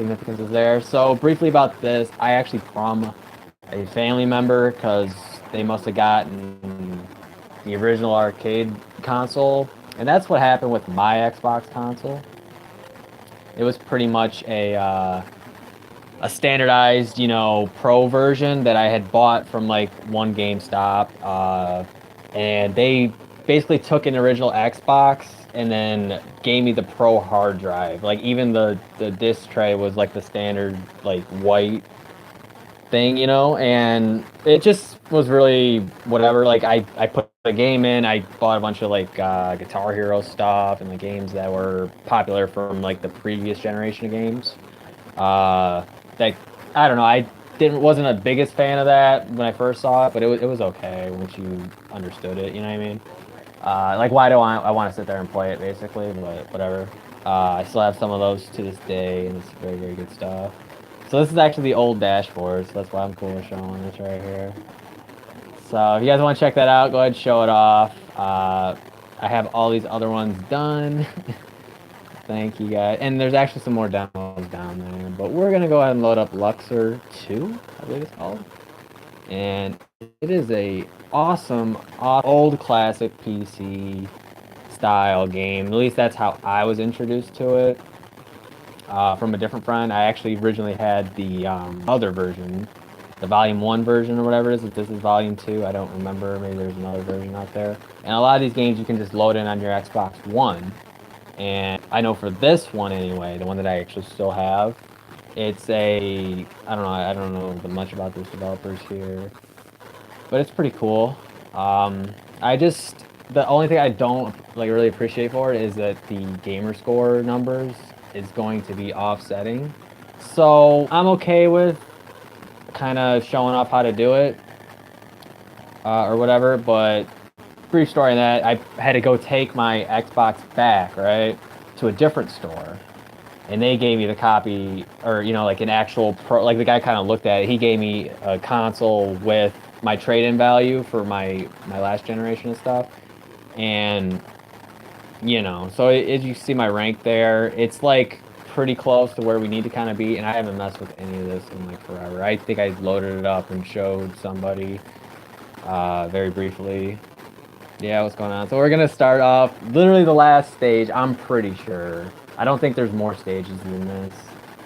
significance is there. So briefly about this, I actually from a family member because they must have gotten the original arcade console, and that's what happened with my Xbox console. It was pretty much a standardized, pro version that I had bought from like one GameStop, and they basically took an original Xbox and then gave me the pro hard drive. Like even the disc tray was like the standard like white thing, and it just was really whatever. Like I put the game in, I bought a bunch of like Guitar Hero stuff and the games that were popular from like the previous generation of games. Like I don't know, I didn't wasn't a biggest fan of that when I first saw it, but it was okay once you understood it. You know what I mean? Like why do I want to sit there and play it basically? But whatever. I still have some of those to this day, and it's very very good stuff. So this is actually the old dashboard, so that's why I'm cool with showing this right here. So if you guys want to check that out, go ahead and show it off. I have all these other ones done. Thank you guys. And there's actually some more downloads down there. But we're going to go ahead and load up Luxor 2, I believe it's called. And it is a awesome old classic PC style game. At least that's how I was introduced to it. From a different friend. I actually originally had the other version, the Volume 1 version or whatever it is. If this is Volume 2, I don't remember. Maybe there's another version out there. And a lot of these games you can just load in on your Xbox One. And I know for this one anyway, the one that I actually still have, it's I don't know much about these developers here, but it's pretty cool. The only thing I don't like really appreciate for it is that the gamer score numbers is going to be offsetting. So I'm okay with kind of showing off how to do it or whatever, but brief story on that, I had to go take my Xbox back, right, to a different store. And they gave me the copy, or, like an actual pro, like the guy kind of looked at it. He gave me a console with my trade-in value for my last generation of stuff. And, so as you see my rank there, it's like pretty close to where we need to kind of be. And I haven't messed with any of this in like forever. I think I loaded it up and showed somebody very briefly. Yeah, what's going on? So we're gonna start off literally the last stage. I'm pretty sure. I don't think there's more stages than this.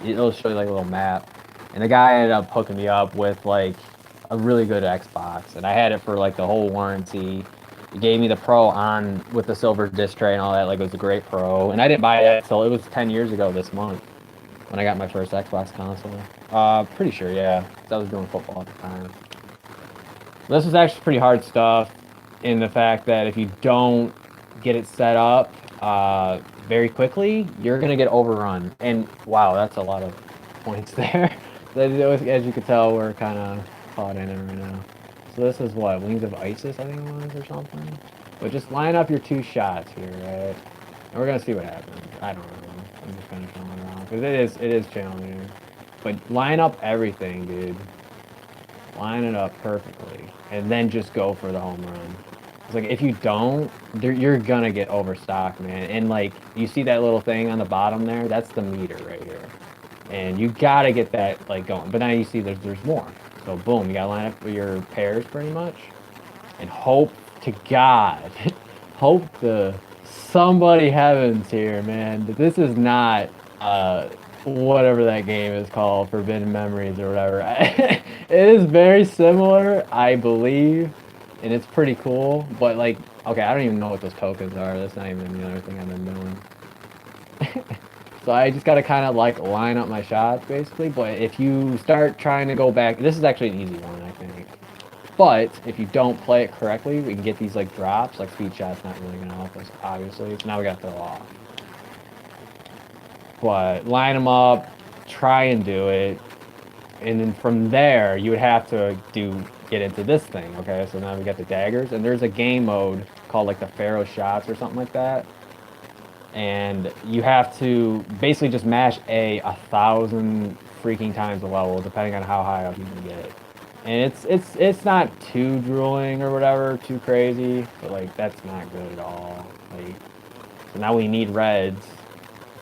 It'll show you like a little map. And the guy ended up hooking me up with like a really good Xbox, and I had it for like the whole warranty. He gave me the Pro on with the silver disc tray and all that. Like it was a great Pro, and I didn't buy it until it was 10 years ago this month when I got my first Xbox console. Pretty sure, yeah, 'cause I was doing football at the time. This was actually pretty hard stuff, in the fact that if you don't get it set up very quickly, you're going to get overrun. And wow, that's a lot of points there. As you can tell, we're kind of caught in it right now. So this is what, Wings of Isis, I think it was, or something? But just line up your 2 shots here, right? And we're going to see what happens. I don't know. I'm just kind of going around. Because it is challenging. But line up everything, dude. Line it up perfectly. And then just go for the home run. It's like, if you don't, you're gonna get overstocked, man. And like, you see that little thing on the bottom there? That's the meter right here. And you gotta get that like going. But now you see there's more. So boom, you gotta line up your pairs pretty much. And hope to God, hope to somebody heavens here, man, that this is not whatever that game is called, Forbidden Memories or whatever. It is very similar, I believe. And it's pretty cool, but like, okay, I don't even know what those tokens are. That's not even the other thing I've been doing. So I just gotta kind of like line up my shots, basically. But if you start trying to go back, this is actually an easy one, I think. But if you don't play it correctly, we can get these like drops. Like speed shots, not really gonna help us, obviously. So now we gotta throw off. But line them up, try and do it, and then from there you would have to get into this thing. Okay, so now we got the daggers, and there's a game mode called like the Pharaoh shots or something like that, and you have to basically just mash 1,000 freaking times a level, depending on how high up you can get. And it's not too drooling or whatever, too crazy, but like that's not good at all. Like, so now we need reds.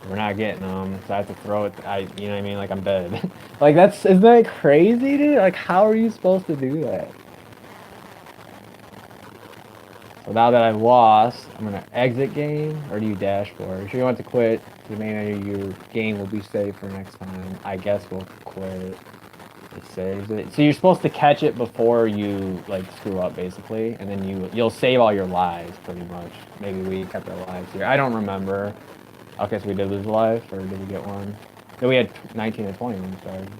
We're not getting them, so I have to throw it. You know what I mean? Like I'm dead. Like isn't that crazy, dude? Like how are you supposed to do that? So now that I've lost, I'm gonna exit game, or do you dashboard? If you want to quit, the main menu, your game will be saved for next time. I guess we'll quit. It saves it. So you're supposed to catch it before you like screw up, basically, and then you'll save all your lives, pretty much. Maybe we kept our lives here. I don't remember. Okay, so we did lose a life, or did we get one? No, we had 19 and 20 when we started.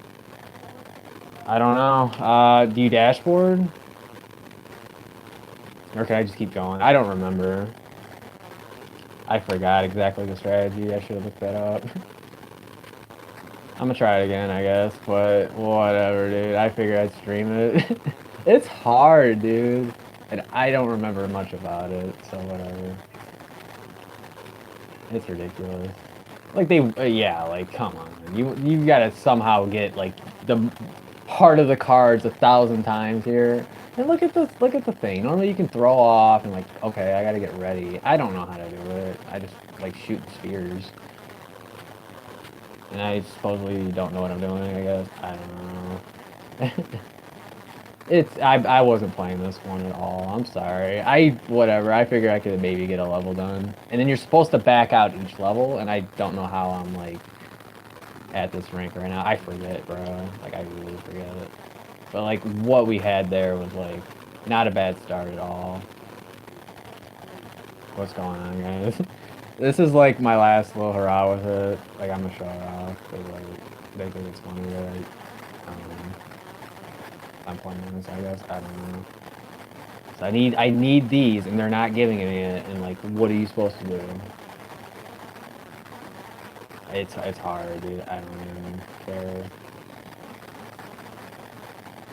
I don't know. Do you dashboard? Or can I just keep going? I don't remember. I forgot exactly the strategy. I should have looked that up. I'm gonna try it again, I guess, but whatever, dude. I figured I'd stream it. It's hard, dude. And I don't remember much about it, so whatever. It's ridiculous. Like yeah, like come on. You gotta somehow get like the part of the cards 1,000 times here. And look at the thing. Normally you can throw off and like, okay, I gotta get ready. I don't know how to do it. I just like shoot spheres. And I supposedly don't know what I'm doing, I guess. I don't know. I wasn't playing this one at all. I'm sorry. Whatever. I figured I could maybe get a level done. And then you're supposed to back out each level, and I don't know how I'm like at this rank right now. I forget, bro. Like I really forget it. But like what we had there was like not a bad start at all. What's going on, guys? This is like my last little hurrah with it. Like I'm gonna show it off because like they think it's funny that I'm playing this. I guess I don't know. So I need these, and they're not giving me it. And like, what are you supposed to do? It's hard, dude. I don't even care.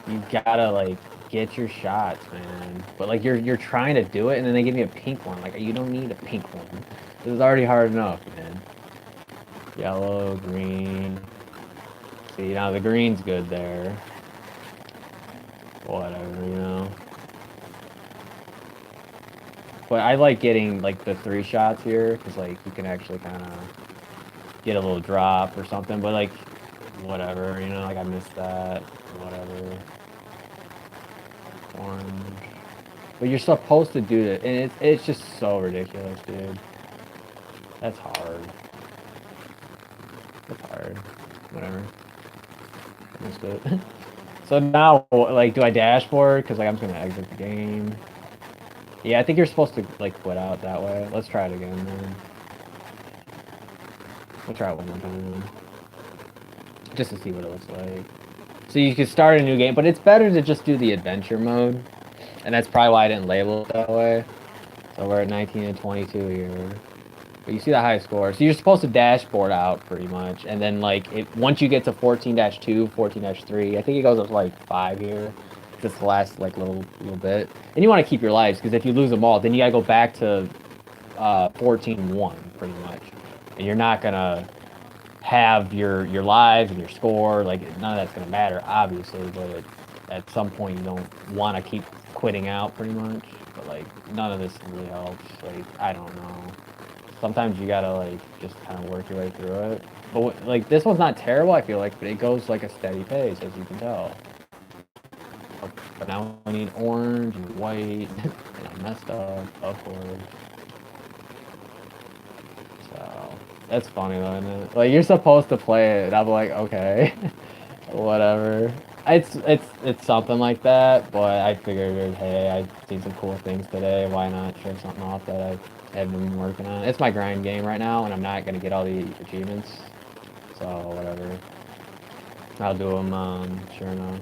You gotta like get your shots, man. But like you're trying to do it, and then they give me a pink one. Like you don't need a pink one. This is already hard enough, man. Yellow, green. See, now the green's good there. Whatever, you know. But I like getting like the 3 shots here because like you can actually kind of get a little drop or something. But like whatever, you know, like I missed that. Whatever. Orange. But you're supposed to do it, and it's just so ridiculous, dude. That's hard. That's hard. Whatever. I missed it. So now, like, do I dashboard? Because like I'm just gonna exit the game. Yeah, I think you're supposed to like quit out that way. Let's try it again, man. We'll try it one more time, just to see what it looks like. So you can start a new game, but it's better to just do the adventure mode, and that's probably why I didn't label it that way. So we're at 19 and 22 here. But you see the high score. So you're supposed to dashboard out pretty much, and then like once you get to 14-2, 14-3, I think it goes up to like 5 here. Just the last like little bit, and you want to keep your lives because if you lose them all, then you gotta go back to 14-1 pretty much, and you're not gonna have your lives and your score. Like none of that's gonna matter, obviously, but at some point you don't want to keep quitting out pretty much. But like none of this really helps. Like I don't know. Sometimes you gotta like just kind of work your way through it. But like this one's not terrible, I feel like, but it goes like a steady pace, as you can tell. But now I need orange and white, and I messed up, of course. So that's funny though, isn't it? Like you're supposed to play it, and I'm like, okay, whatever. It's something like that, but I figured, hey, I've seen some cool things today. Why not show something off that I've been working on? It's my grind game right now, and I'm not gonna get all the achievements, so whatever. I'll do them. Sure enough.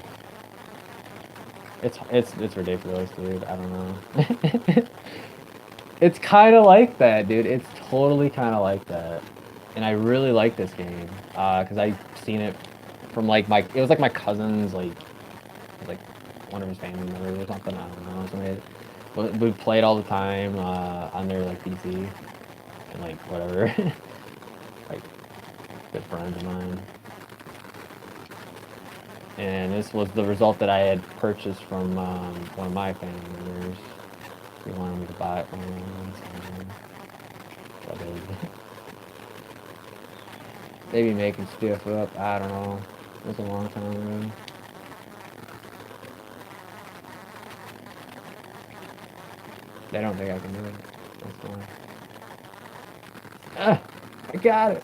It's ridiculous, dude. I don't know. It's kind of like that, dude. It's totally kind of like that, and I really like this game because I've seen it from like it was like my cousin's like one of his family members or something. I don't know. Somebody, we played all the time on their like PC and like whatever, like good friends of mine. And this was the result that I had purchased from one of my family members. He wanted me to buy it from him. So I did. Maybe making stuff up. I don't know. It was a long time ago. They don't think I can do it. That's fine. Ah, I got it.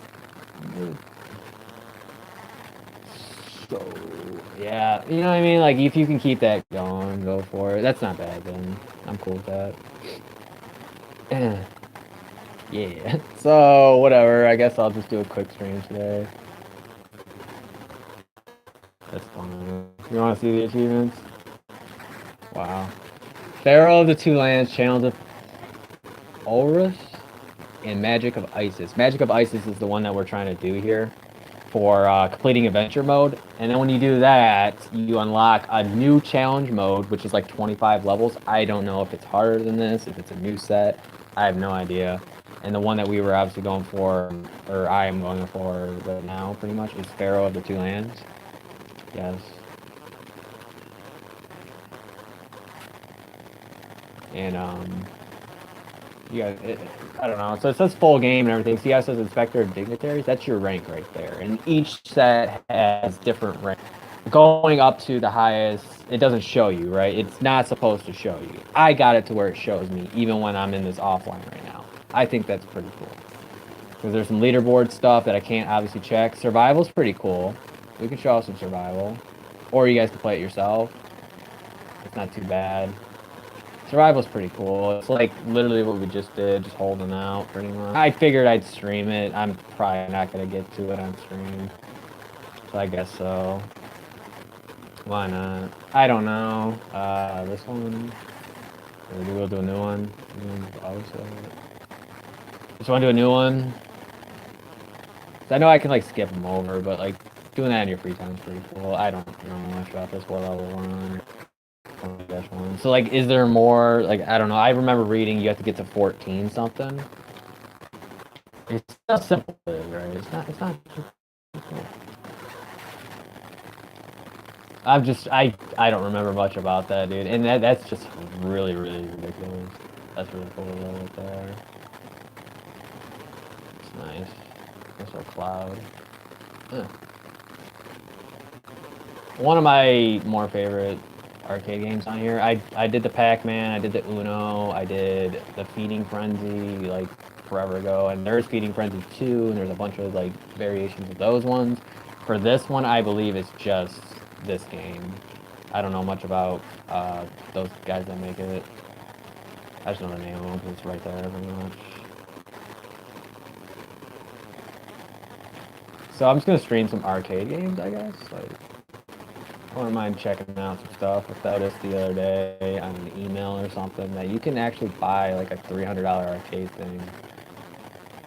So, yeah, you know what I mean? Like, if you can keep that going, go for it. That's not bad, then. I'm cool with that. Yeah. So, whatever. I guess I'll just do a quick stream today. That's fine. You want to see the achievements? Wow. Pharaoh of the Two Lands, Channels of Orus, and Magic of Isis. Magic of Isis is the one that we're trying to do here for completing adventure mode. And then when you do that, you unlock a new challenge mode, which is like 25 levels. I don't know if it's harder than this, if it's a new set. I have no idea. And the one that we were obviously going for, or I am going for right now, pretty much, is Pharaoh of the Two Lands. Yes. And you guys, I don't know. So it says full game and everything. See how it says Inspector of Dignitaries? That's your rank right there. And each set has different rank. Going up to the highest, it doesn't show you, right? It's not supposed to show you. I got it to where it shows me, even when I'm in this offline right now. I think that's pretty cool. Because there's some leaderboard stuff that I can't obviously check. Survival's pretty cool. We can show off some survival. Or you guys can play it yourself. It's not too bad. Survival's pretty cool. It's like literally what we just did, just holding out pretty much. I figured I'd stream it. I'm probably not going to get to it on stream. So I guess so. Why not? I don't know. This one. Maybe we'll do a new one. Just want to do a new one. I know I can like skip them over, but like doing that in your free time is pretty cool. I don't know much about this. What level we're on. So like, is there more? Like, I don't know. I remember reading you have to get to 14 something. It's not simple, right? It's not. It's not. I don't remember much about that, dude. And that's just really ridiculous. That's really cool right there. It's nice. There's a cloud. Huh. One of my more favorite arcade games on here. I did the Pac-Man, I did the Uno, I did the Feeding Frenzy like forever ago, and there's Feeding Frenzy 2, and there's a bunch of like variations of those ones. For this one, I believe it's just this game. I don't know much about those guys that make it. I just know the name of them because it's right there pretty much. So I'm just gonna stream some arcade games, I guess. Like, I wouldn't mind checking out some stuff. I noticed the other day on an email or something that you can actually buy like a $300 arcade thing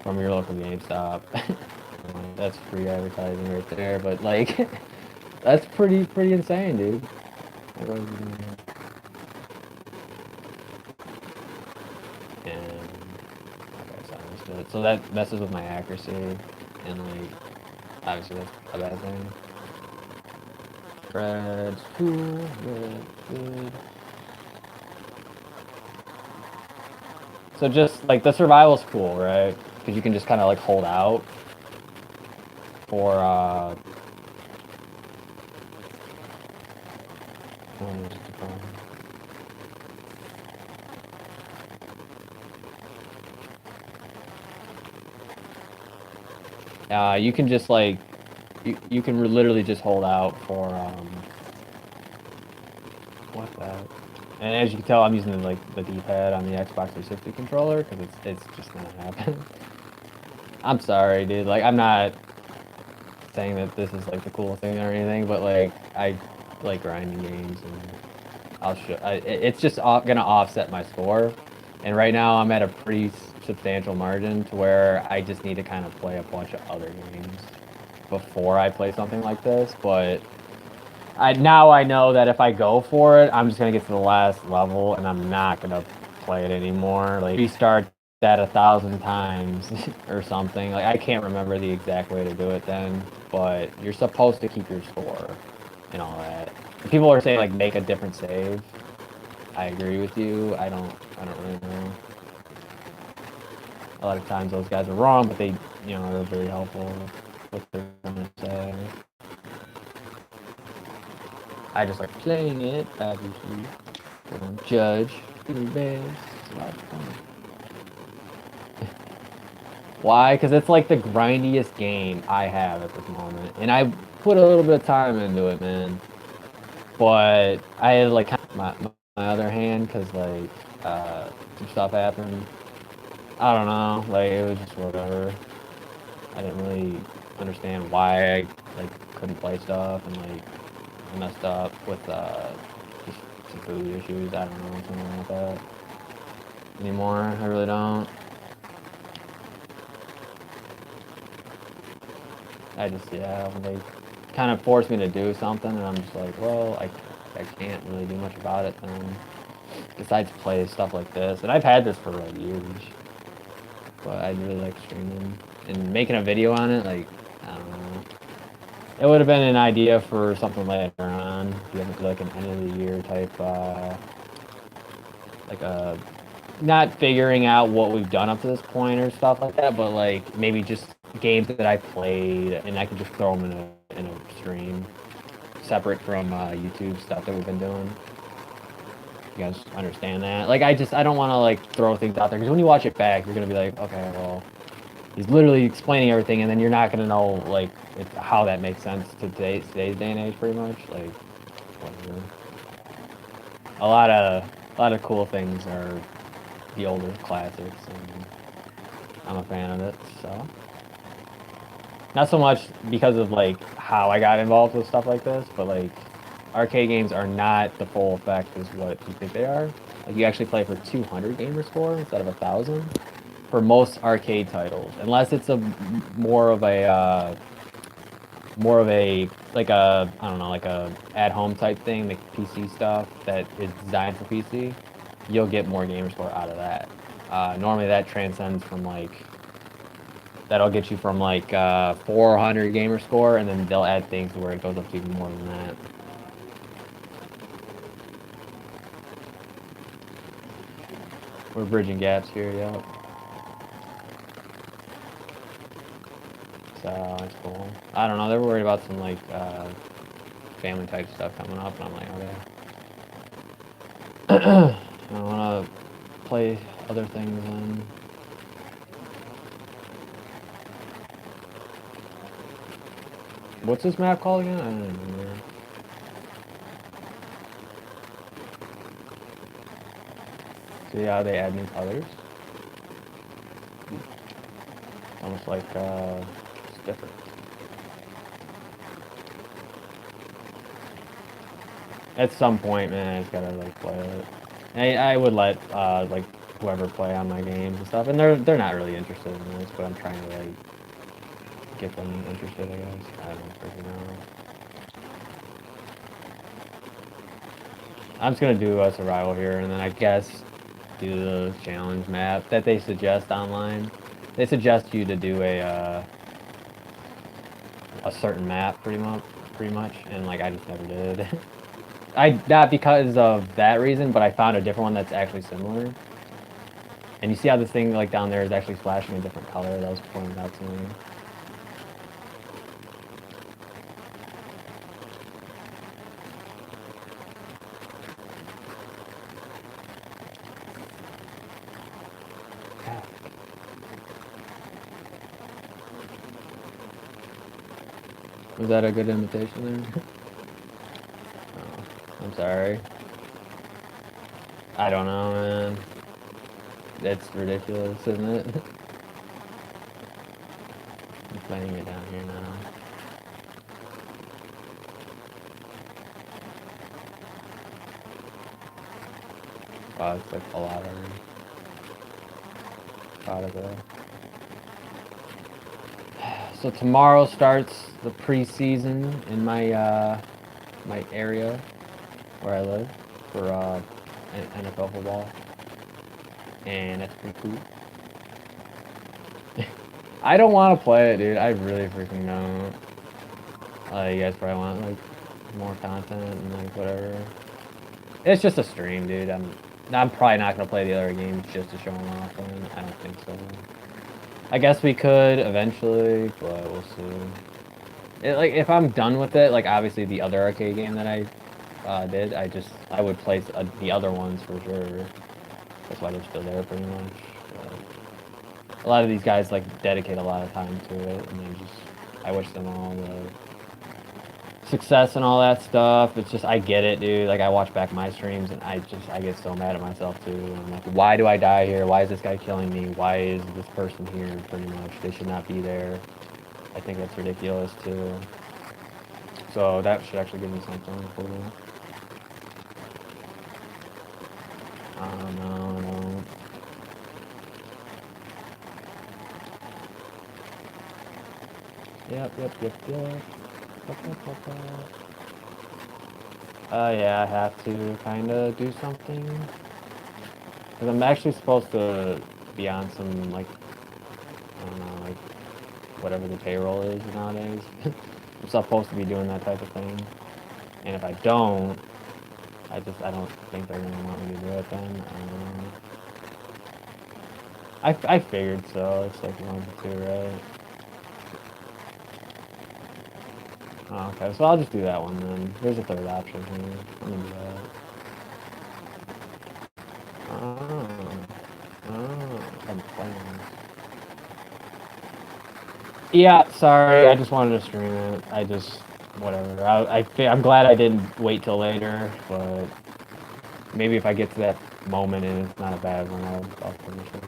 from your local GameStop. That's free advertising right there, but like, that's pretty insane, dude. And okay, so that messes with my accuracy, and like, obviously that's a bad thing. Threads, cool, good. So just like the survival's cool, right? Because you can just kind of like hold out for you can just like you can literally just hold out for what's that? And as you can tell, I'm using like the D-pad on the Xbox 360 controller because it's just not happening. I'm sorry, dude. Like, I'm not saying that this is like the coolest thing or anything, but like I like grinding games, and I'll show. It's just gonna offset my score, and right now I'm at a pretty substantial margin to where I just need to kind of play a bunch of other games before I play something like this. But now I know that if I go for it, I'm just gonna get to the last level, and I'm not gonna play it anymore. Like, restart that 1,000 times or something. Like, I can't remember the exact way to do it then, but you're supposed to keep your score and all that. People are saying like make a different save. I agree with you. I don't really know. A lot of times those guys are wrong, but they, they're very helpful. what they're gonna say. I just like playing it, obviously. I don't judge. Do the best. It's a lot of fun. Why? Because it's like the grindiest game I have at this moment, and I put a little bit of time into it, man. But I had like my other hand because like some stuff happened. I don't know, like it was just whatever. I didn't really understand why I like couldn't play stuff, and like I messed up with just some food issues. I don't know something wrong with that anymore. I really don't. I just yeah, they kind of forced me to do something, and I'm just like, well, I can't really do much about it then. Besides play stuff like this, and I've had this for like years. But I'd really like streaming and making a video on it. Like I don't know, it would have been an idea for something later on. If you have to do like an end of the year type, like a not figuring out what we've done up to this point or stuff like that, but like maybe just games that I played, and I could just throw them in a stream, separate from YouTube stuff that we've been doing. You guys understand that? Like I don't want to like throw things out there because when you watch it back, you're gonna be like, okay, well, he's literally explaining everything, and then you're not gonna know like how that makes sense to today's day and age, pretty much. Like, whatever. A lot of cool things are the older classics, and I'm a fan of it. So, not so much because of like how I got involved with stuff like this, but like arcade games are not the full effect as what you think they are. Like you actually play for 200 gamer score instead of 1,000 for most arcade titles, unless it's a more of a like a I don't know, like a at-home type thing, like PC stuff that is designed for PC. You'll get more gamer score out of that. Normally that transcends from like that'll get you from like 400 gamer score, and then they'll add things where it goes up to even more than that. We're bridging gaps here, yep. So that's cool. I don't know, they were worried about some like family type stuff coming up, and I'm like, okay. I want to play other things then. What's this map called again? I don't remember. See how they add new colors? Almost like it's different. At some point, man, I just gotta like play it. I would let like whoever play on my games and stuff, and they're not really interested in this, but I'm trying to like get them interested, I guess. I don't freaking know. I'm just gonna do a survival here, and then I guess do the challenge map that they suggest online. They suggest you to do a certain map, pretty much, and like I just never did. Not because of that reason, but I found a different one that's actually similar. And you see how this thing like down there is actually flashing a different color? That was pointed out to me. Was that a good imitation there? Oh, I'm sorry. I don't know, man. That's ridiculous, isn't it? I'm playing it down here now. Wow, it's like a lot already. Proud of it. So tomorrow starts the preseason in my my area where I live for NFL football, and that's pretty cool. I don't want to play it, dude. I really freaking don't. You guys probably want like more content and like whatever. It's just a stream, dude. I'm probably not gonna play the other games just to show them off. I don't think so. I guess we could eventually, but we'll see. Like, if I'm done with it, like, obviously the other arcade game that I did, I would play the other ones for sure. That's why they're still there, pretty much. But a lot of these guys, like, dedicate a lot of time to it, and I wish them all the success and all that stuff. It's just, I get it, dude. Like, I watch back my streams, and I get so mad at myself, too. I'm like, why do I die here? Why is this guy killing me? Why is this person here, pretty much? They should not be there. I think that's ridiculous, too. So that should actually give me something cool. No. Yep. Yeah, I have to kind of do something. Because I'm actually supposed to be on some, like, I don't know, like, whatever the payroll is nowadays. I'm supposed to be doing that type of thing. And if I don't, I don't think they're going to want me to do it then. I figured so. It's like 1 to 2, right? Oh, okay, so I'll just do that one then. There's a third option here. I'm gonna do that. I'm playing. Yeah, sorry, I just wanted to stream it. Whatever. I'm glad I didn't wait till later, but maybe if I get to that moment and it's not a bad one, I'll finish it.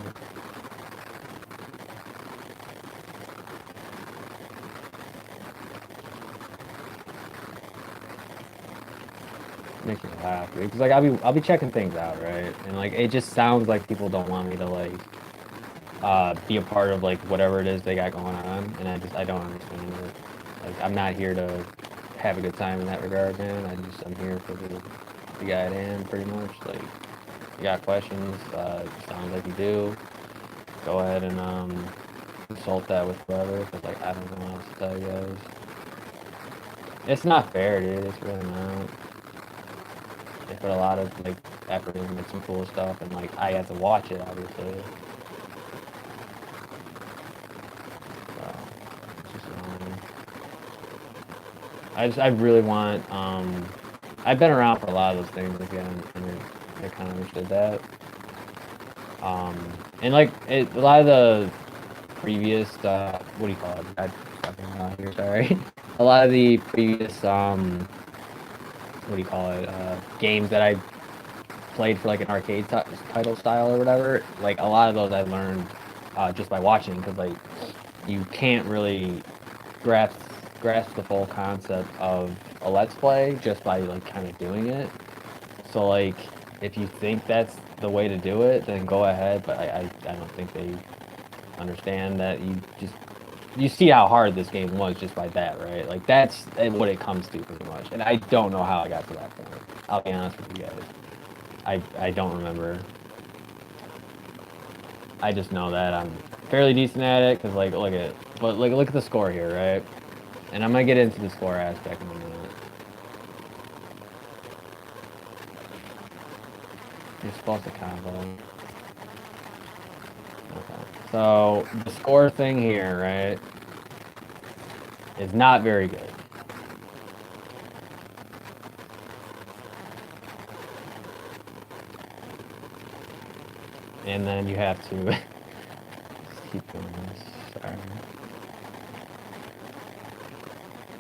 Makes me laugh, dude. Cause like I'll be checking things out, right? And like it just sounds like people don't want me to like be a part of like whatever it is they got going on, and I don't understand it. Like I'm not here to have a good time in that regard, man. I'm here for the guy at hand, pretty much. Like you got questions, sounds like you do. Go ahead and consult that with whoever, cause like I don't know what else to tell you guys. It's not fair, dude. It's really not. They put a lot of like effort into make some cool stuff, and like I have to watch it, obviously. So it's just I really want. I've been around for a lot of those things again, and I kind of understood that. And like a lot of the previous, what do you call it? I'm fucking out here, sorry. A lot of the previous, what do you call it? Games that I played for like an arcade title style or whatever. Like a lot of those I learned just by watching, because like you can't really grasp the full concept of a let's play just by like kind of doing it. So like if you think that's the way to do it, then go ahead. But I don't think they understand that you see how hard this game was just by that, right? Like that's what it comes to pretty much. And I don't know how I got to that point. I'll be honest with you guys. I don't remember. I just know that I'm fairly decent at it, because like look at the score here, right? And I'm gonna get into the score aspect in a minute. You're supposed to combo. Okay. So the score thing here, right, is not very good. And then you have to just keep doing this. Sorry.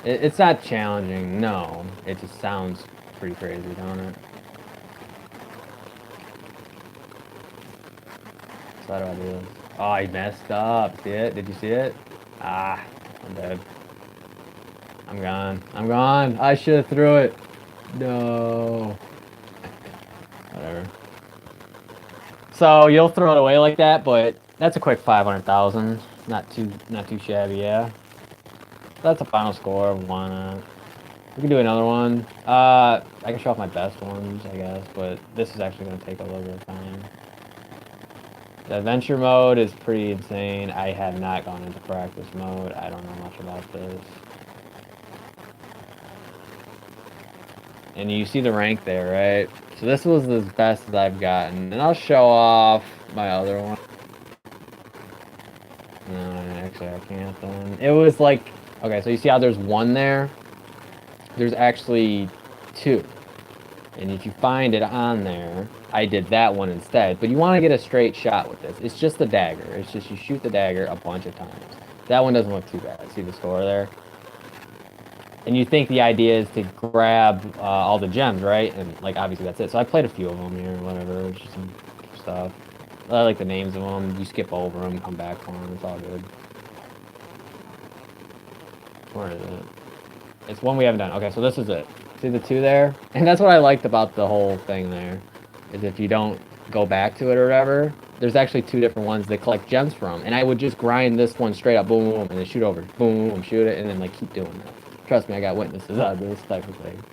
It's not challenging, no. It just sounds pretty crazy, don't it? So how do I do this? Oh, I messed up. See it? Did you see it? Ah, I'm dead. I'm gone. I should have threw it. No. Whatever. So you'll throw it away like that, but that's a quick 500,000. Not too shabby, yeah. That's a final score of 1. We can do another one. I can show off my best ones, I guess, but this is actually going to take a little bit of time. The adventure mode is pretty insane. I have not gone into practice mode. I don't know much about this. And you see the rank there, right? So this was as best as I've gotten. And I'll show off my other one. And Actually, I can't then. It was like, okay, so you see how there's one there? There's actually two. And if you find it on there, I did that one instead. But you want to get a straight shot with this. It's just the dagger. It's just you shoot the dagger a bunch of times. That one doesn't look too bad. See the score there? And you think the idea is to grab all the gems, right? And like obviously that's it. So I played a few of them here, whatever, just some stuff. I like the names of them. You skip over them, come back for them. It's all good. Where is it? It's one we haven't done. Okay, so this is it. See the two there? And that's what I liked about the whole thing there, is if you don't go back to it or whatever, there's actually two different ones they collect gems from. And I would just grind this one straight up, boom, boom, and then shoot over, boom, boom, shoot it, and then like keep doing that. Trust me, I got witnesses on this type of thing.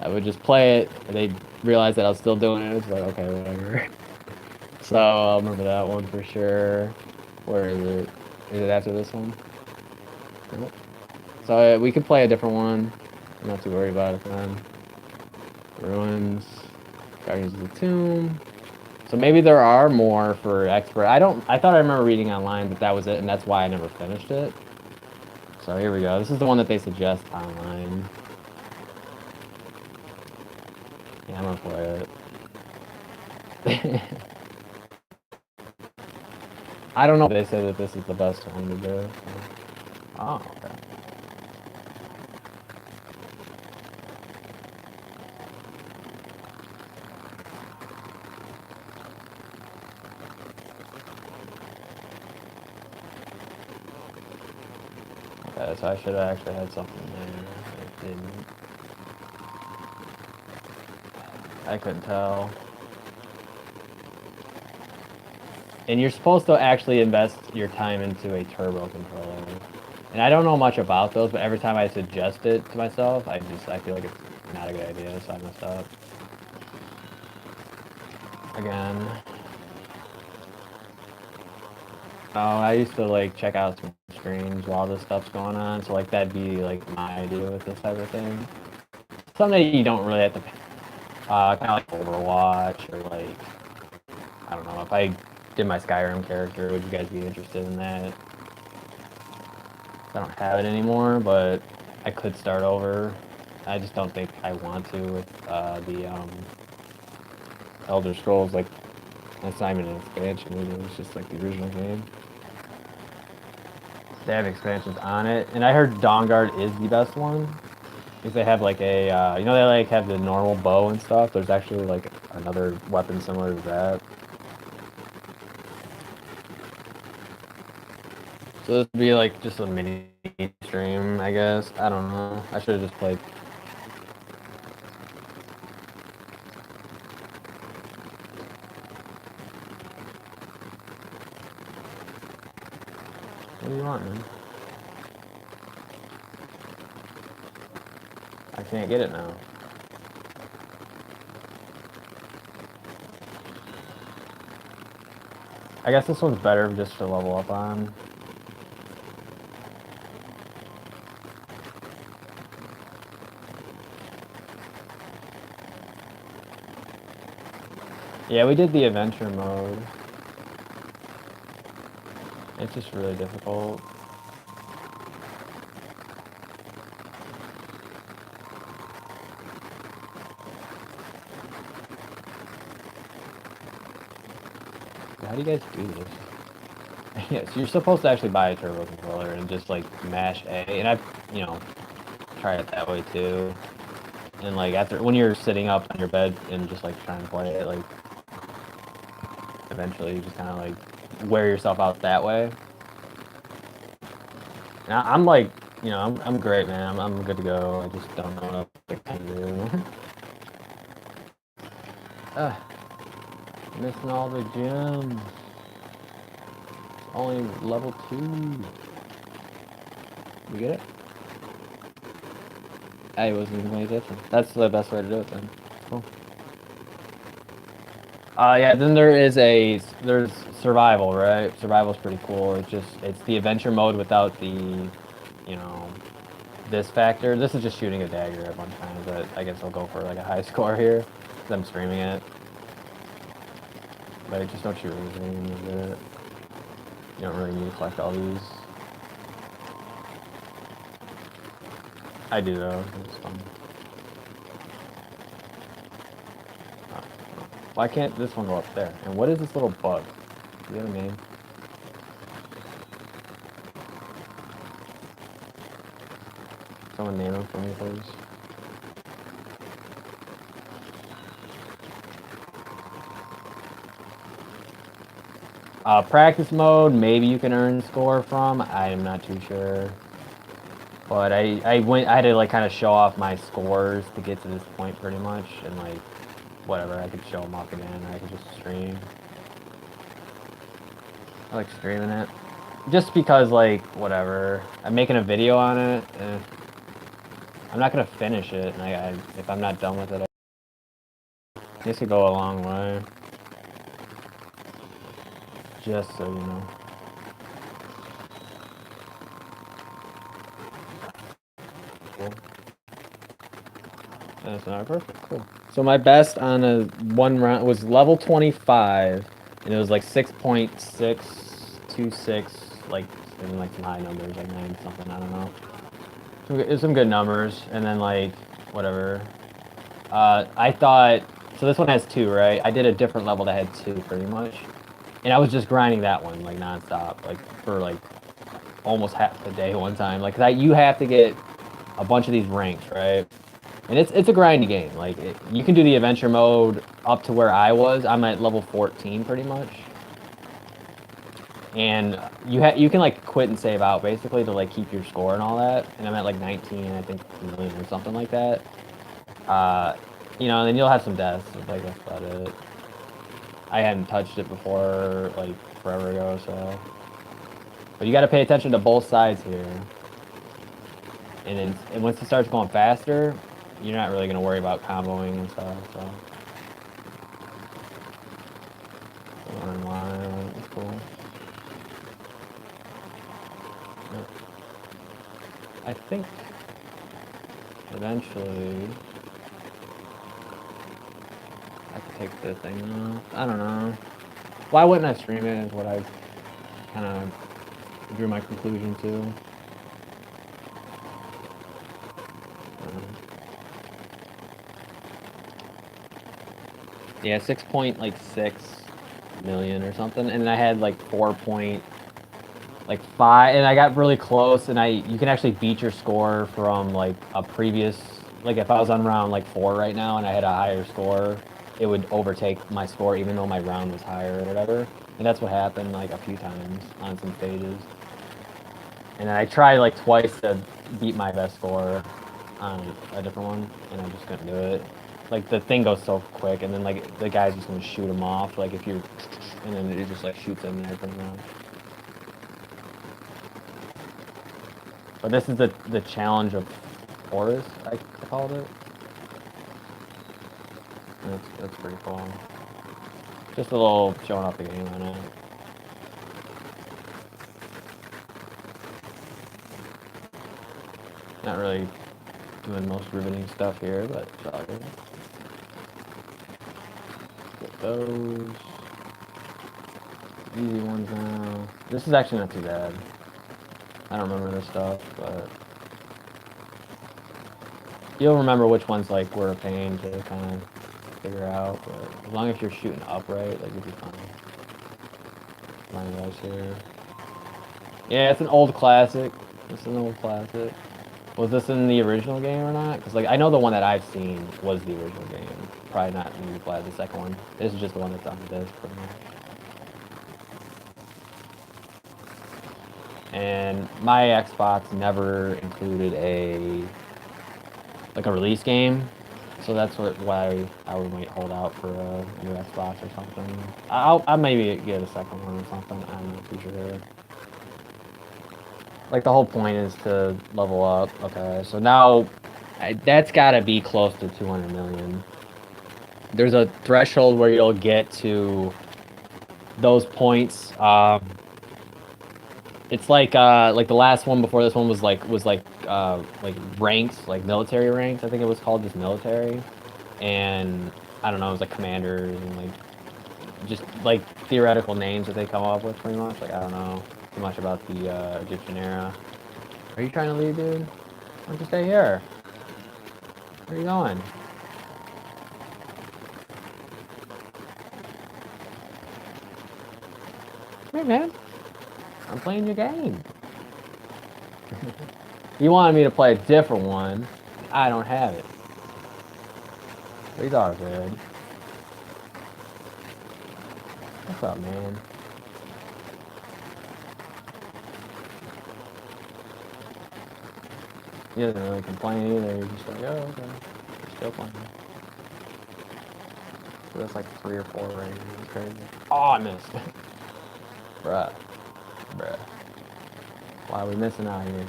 I would just play it, and they'd realize that I was still doing it. It's like, okay, whatever. So I'll remember that one for sure. Where is it? Is it after this one? Nope. So we could play a different one. I'm not too worried about it then. Ruins. Guardians of the Tomb. So maybe there are more for expert. I thought I remember reading online that was it, and that's why I never finished it. So here we go. This is the one that they suggest online. Yeah, I'm gonna play it. I don't know if they say that this is the best one to do. Oh, okay. Okay, so I should have actually had something there. I didn't. I couldn't tell. And you're supposed to actually invest your time into a turbo controller. And I don't know much about those, but every time I suggest it to myself, I feel like it's not a good idea, so I messed up. Again. Oh, I used to like check out some streams while this stuff's going on, so like that'd be like my idea with this type of thing. Something you don't really have to kind of like Overwatch, or like, I don't know, if I did my Skyrim character, would you guys be interested in that? I don't have it anymore, but I could start over. I just don't think I want to with the Elder Scrolls. Like, that's not even an expansion, it's just like the original game. They have expansions on it, and I heard Dawnguard is the best one. Because they have like a, you know, they like have the normal bow and stuff. There's actually like another weapon similar to that. So this would be like just a mini stream, I guess. I don't know. I should have just played. What do you want, man? I can't get it now. I guess this one's better just to level up on. Yeah, we did the adventure mode. It's just really difficult. How do you guys do this? Yeah, so you're supposed to actually buy a turbo controller and just like mash A, and I've, you know, tried it that way too. And like after, when you're sitting up on your bed and just like trying to play it, like eventually you just kind of like wear yourself out that way. Now I'm like, you know, I'm great, man. I'm good to go. I just don't know what to do. Missing all the gems. Only level 2. You get it? I wasn't even paying attention. That's the best way to do it then. Cool. Yeah, then there's survival, right? Survival's pretty cool. It's the adventure mode without the, you know, this factor. This is just shooting a dagger a bunch of times, but I guess I'll go for like a high score here, because I'm streaming it. But just don't shoot anything. You don't really need to collect all these. I do though. It's fun. Why can't this one go up there? And what is this little bug? Do you have a name? Someone name him for me, please. Practice mode, maybe you can earn score from. I'm not too sure. But I had to like kind of show off my scores to get to this point pretty much, and like whatever, I could show them off again, or I could just stream. I like streaming it. Just because like whatever, I'm making a video on it. I'm not gonna finish it, and if I'm not done with it, this could go a long way. Just so you know. Cool. That's not perfect. Cool. So my best on a one round was level 25, and it was like 6.626, like even like some high numbers, like 9 something. I don't know. It's some good numbers, and then like whatever. I thought so. This one has 2, right? I did a different level that had 2, pretty much. And I was just grinding that one like nonstop, like for like almost half the day one time. Like you have to get a bunch of these ranks, right? And it's a grindy game. Like you can do the adventure mode up to where I was. I'm at level 14 pretty much. And you can like quit and save out basically to like keep your score and all that. And I'm at like 19, I think, million or something like that. You know, and then you'll have some deaths. Like that's about it. I hadn't touched it before, like, forever ago, so. But you gotta pay attention to both sides here. And once it starts going faster, you're not really gonna worry about comboing and stuff, so. Learn line, that's cool. Yep. I think eventually I could take the thing off. I don't know. Why wouldn't I stream it is what I kind of drew my conclusion to. Yeah, 6.6 million or something, and I had like 4.5, and I got really close, and you can actually beat your score from like a previous, like if I was on round like 4 right now and I had a higher score, it would overtake my score even though my round was higher or whatever. And that's what happened like a few times on some stages. And then I tried like twice to beat my best score on a different one, and I just couldn't do it. Like the thing goes so quick, and then like the guy's just gonna shoot him off. Like if you, and then it just like shoots him and everything else. But this is the challenge of Forest, I called it. And that's pretty cool. Just a little showing off the game on it. Not really doing most riveting stuff here, but it's all good. Get those. Easy ones now. This is actually not too bad. I don't remember this stuff, but you'll remember which ones like were a pain to kind of figure out. But as long as you're shooting upright, like you'll be fine. Line those here. Yeah, it's an old classic. It's an old classic. Was this in the original game or not? Because like I know the one that I've seen was the original game. Probably not New Flag, the second one. This is just the one that's on the disc, pretty much. And my Xbox never included a release game, so that's why I might hold out for a new Xbox or something. I'll maybe get a second one or something. I'm not too sure. Like the whole point is to level up. Okay, so now that's got to be close to 200 million. There's a threshold where you'll get to those points. It's like the last one before this one was like ranks, like military ranks. I think it was called just military, and I don't know, it was like commanders and like just like theoretical names that they come up with pretty much. Like I don't know too much about the Egyptian era. Are you trying to leave, dude? don't you stay here? Where are you going? Hey, man. I'm playing your game. You wanted me to play a different one. I don't have it. These are good. What's up, man? He doesn't really complain either. He's just like, oh, okay. You're still playing. So that's like 3 or 4 right here. It's crazy. Oh, I missed. Bruh. Why are we missing out here?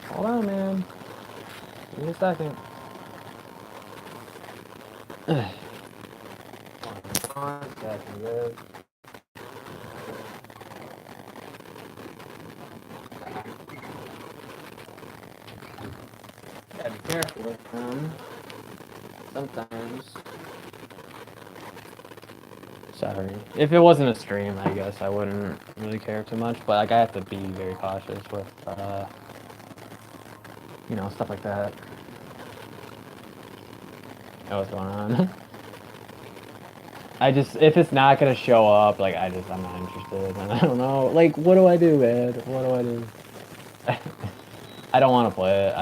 Hold on, man. Give me a second. 1 second, dude. Gotta be careful with them. Sometimes. Sorry. If it wasn't a stream, I guess I wouldn't really care too much, but like I have to be very cautious with, you know, stuff like that. Know what's going on? if it's not gonna show up, like I'm not interested, and I don't know, like, what do I do, man? What do I do? I don't want to play it.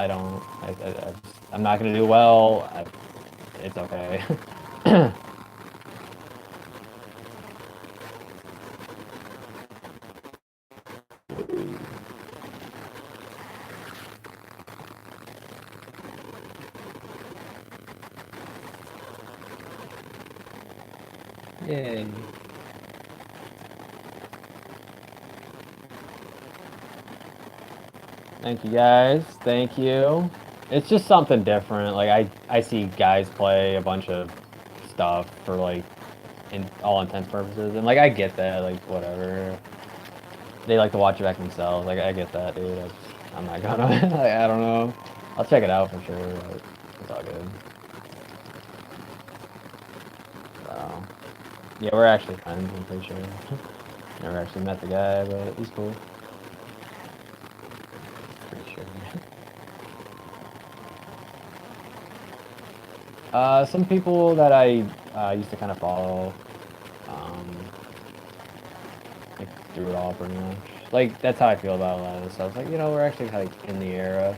I'm not gonna do well. It's okay. Yay. Thank you guys. Thank you. It's just something different. Like I see guys play a bunch of stuff for like in all intents purposes, and like I get that. Like whatever. They like to watch it back themselves. Like I get that, dude. I'm not gonna. Like, I don't know. I'll check it out for sure. But it's all good. So yeah, we're actually friends. I'm pretty sure. Never actually met the guy, but he's cool. Pretty sure. Some people that I used to kind of follow, like through it all pretty much. Like that's how I feel about a lot of this stuff. Like, you know, we're actually like in the era.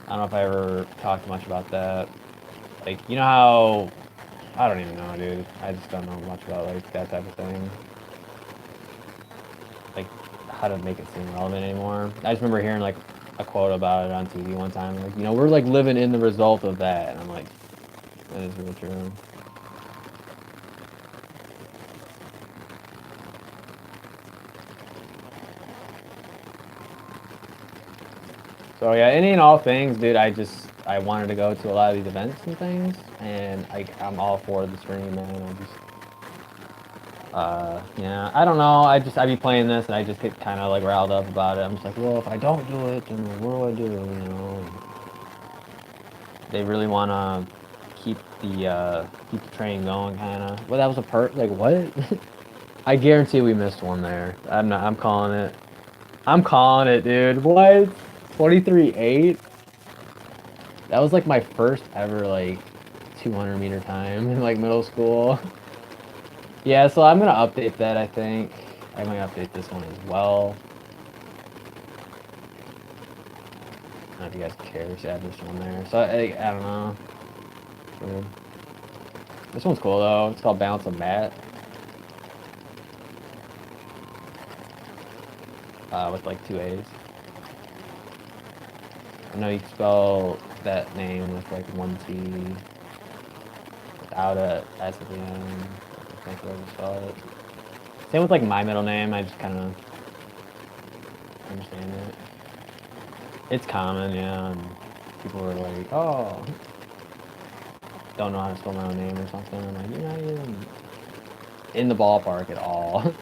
I don't know if I ever talked much about that. Like, you know how I don't even know, dude. I just don't know much about like that type of thing. Like how to make it seem relevant anymore. I just remember hearing like a quote about it on TV one time. Like, you know, we're like living in the result of that, and I'm like, that is really true. So yeah, any and all things, dude. I wanted to go to a lot of these events and things, and I'm all for the stream, man. Yeah, I don't know. I be playing this, and I just get kind of like riled up about it. I'm just like, well, if I don't do it, then what do I do? You know? They really want to keep the train going, kind of. Well, that was a like what? I guarantee we missed one there. I'm calling it. I'm calling it, dude. What? 23.8? That was like my first ever like 200-meter time in like middle school. Yeah, so I'm gonna update that, I think. I'm gonna update this one as well. I don't know if you guys care to add this one there. So I don't know. Weird. This one's cool though. It's called Balance of Mat. With like 2 A's. I know you can spell that name with like 1 T without a S at the end. I think I just spell it. Same with like my middle name. I just kind of understand it. It's common, yeah. And people are like, oh, don't know how to spell my own name or something. I'm like, you're not even in the ballpark at all.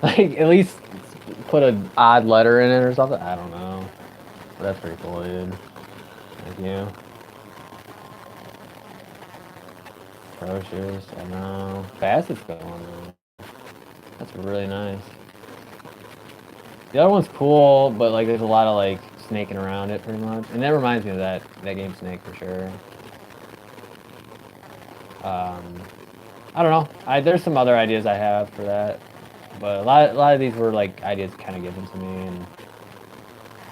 Like, at least put an odd letter in it or something. I don't know. But that's pretty cool, dude. Thank you. Procious, I know. Facet's going on. That's really nice. The other one's cool, but like there's a lot of like snaking around it pretty much. And that reminds me of that game Snake for sure. I don't know. There's some other ideas I have for that. But a lot of these were like ideas kind of given to me, and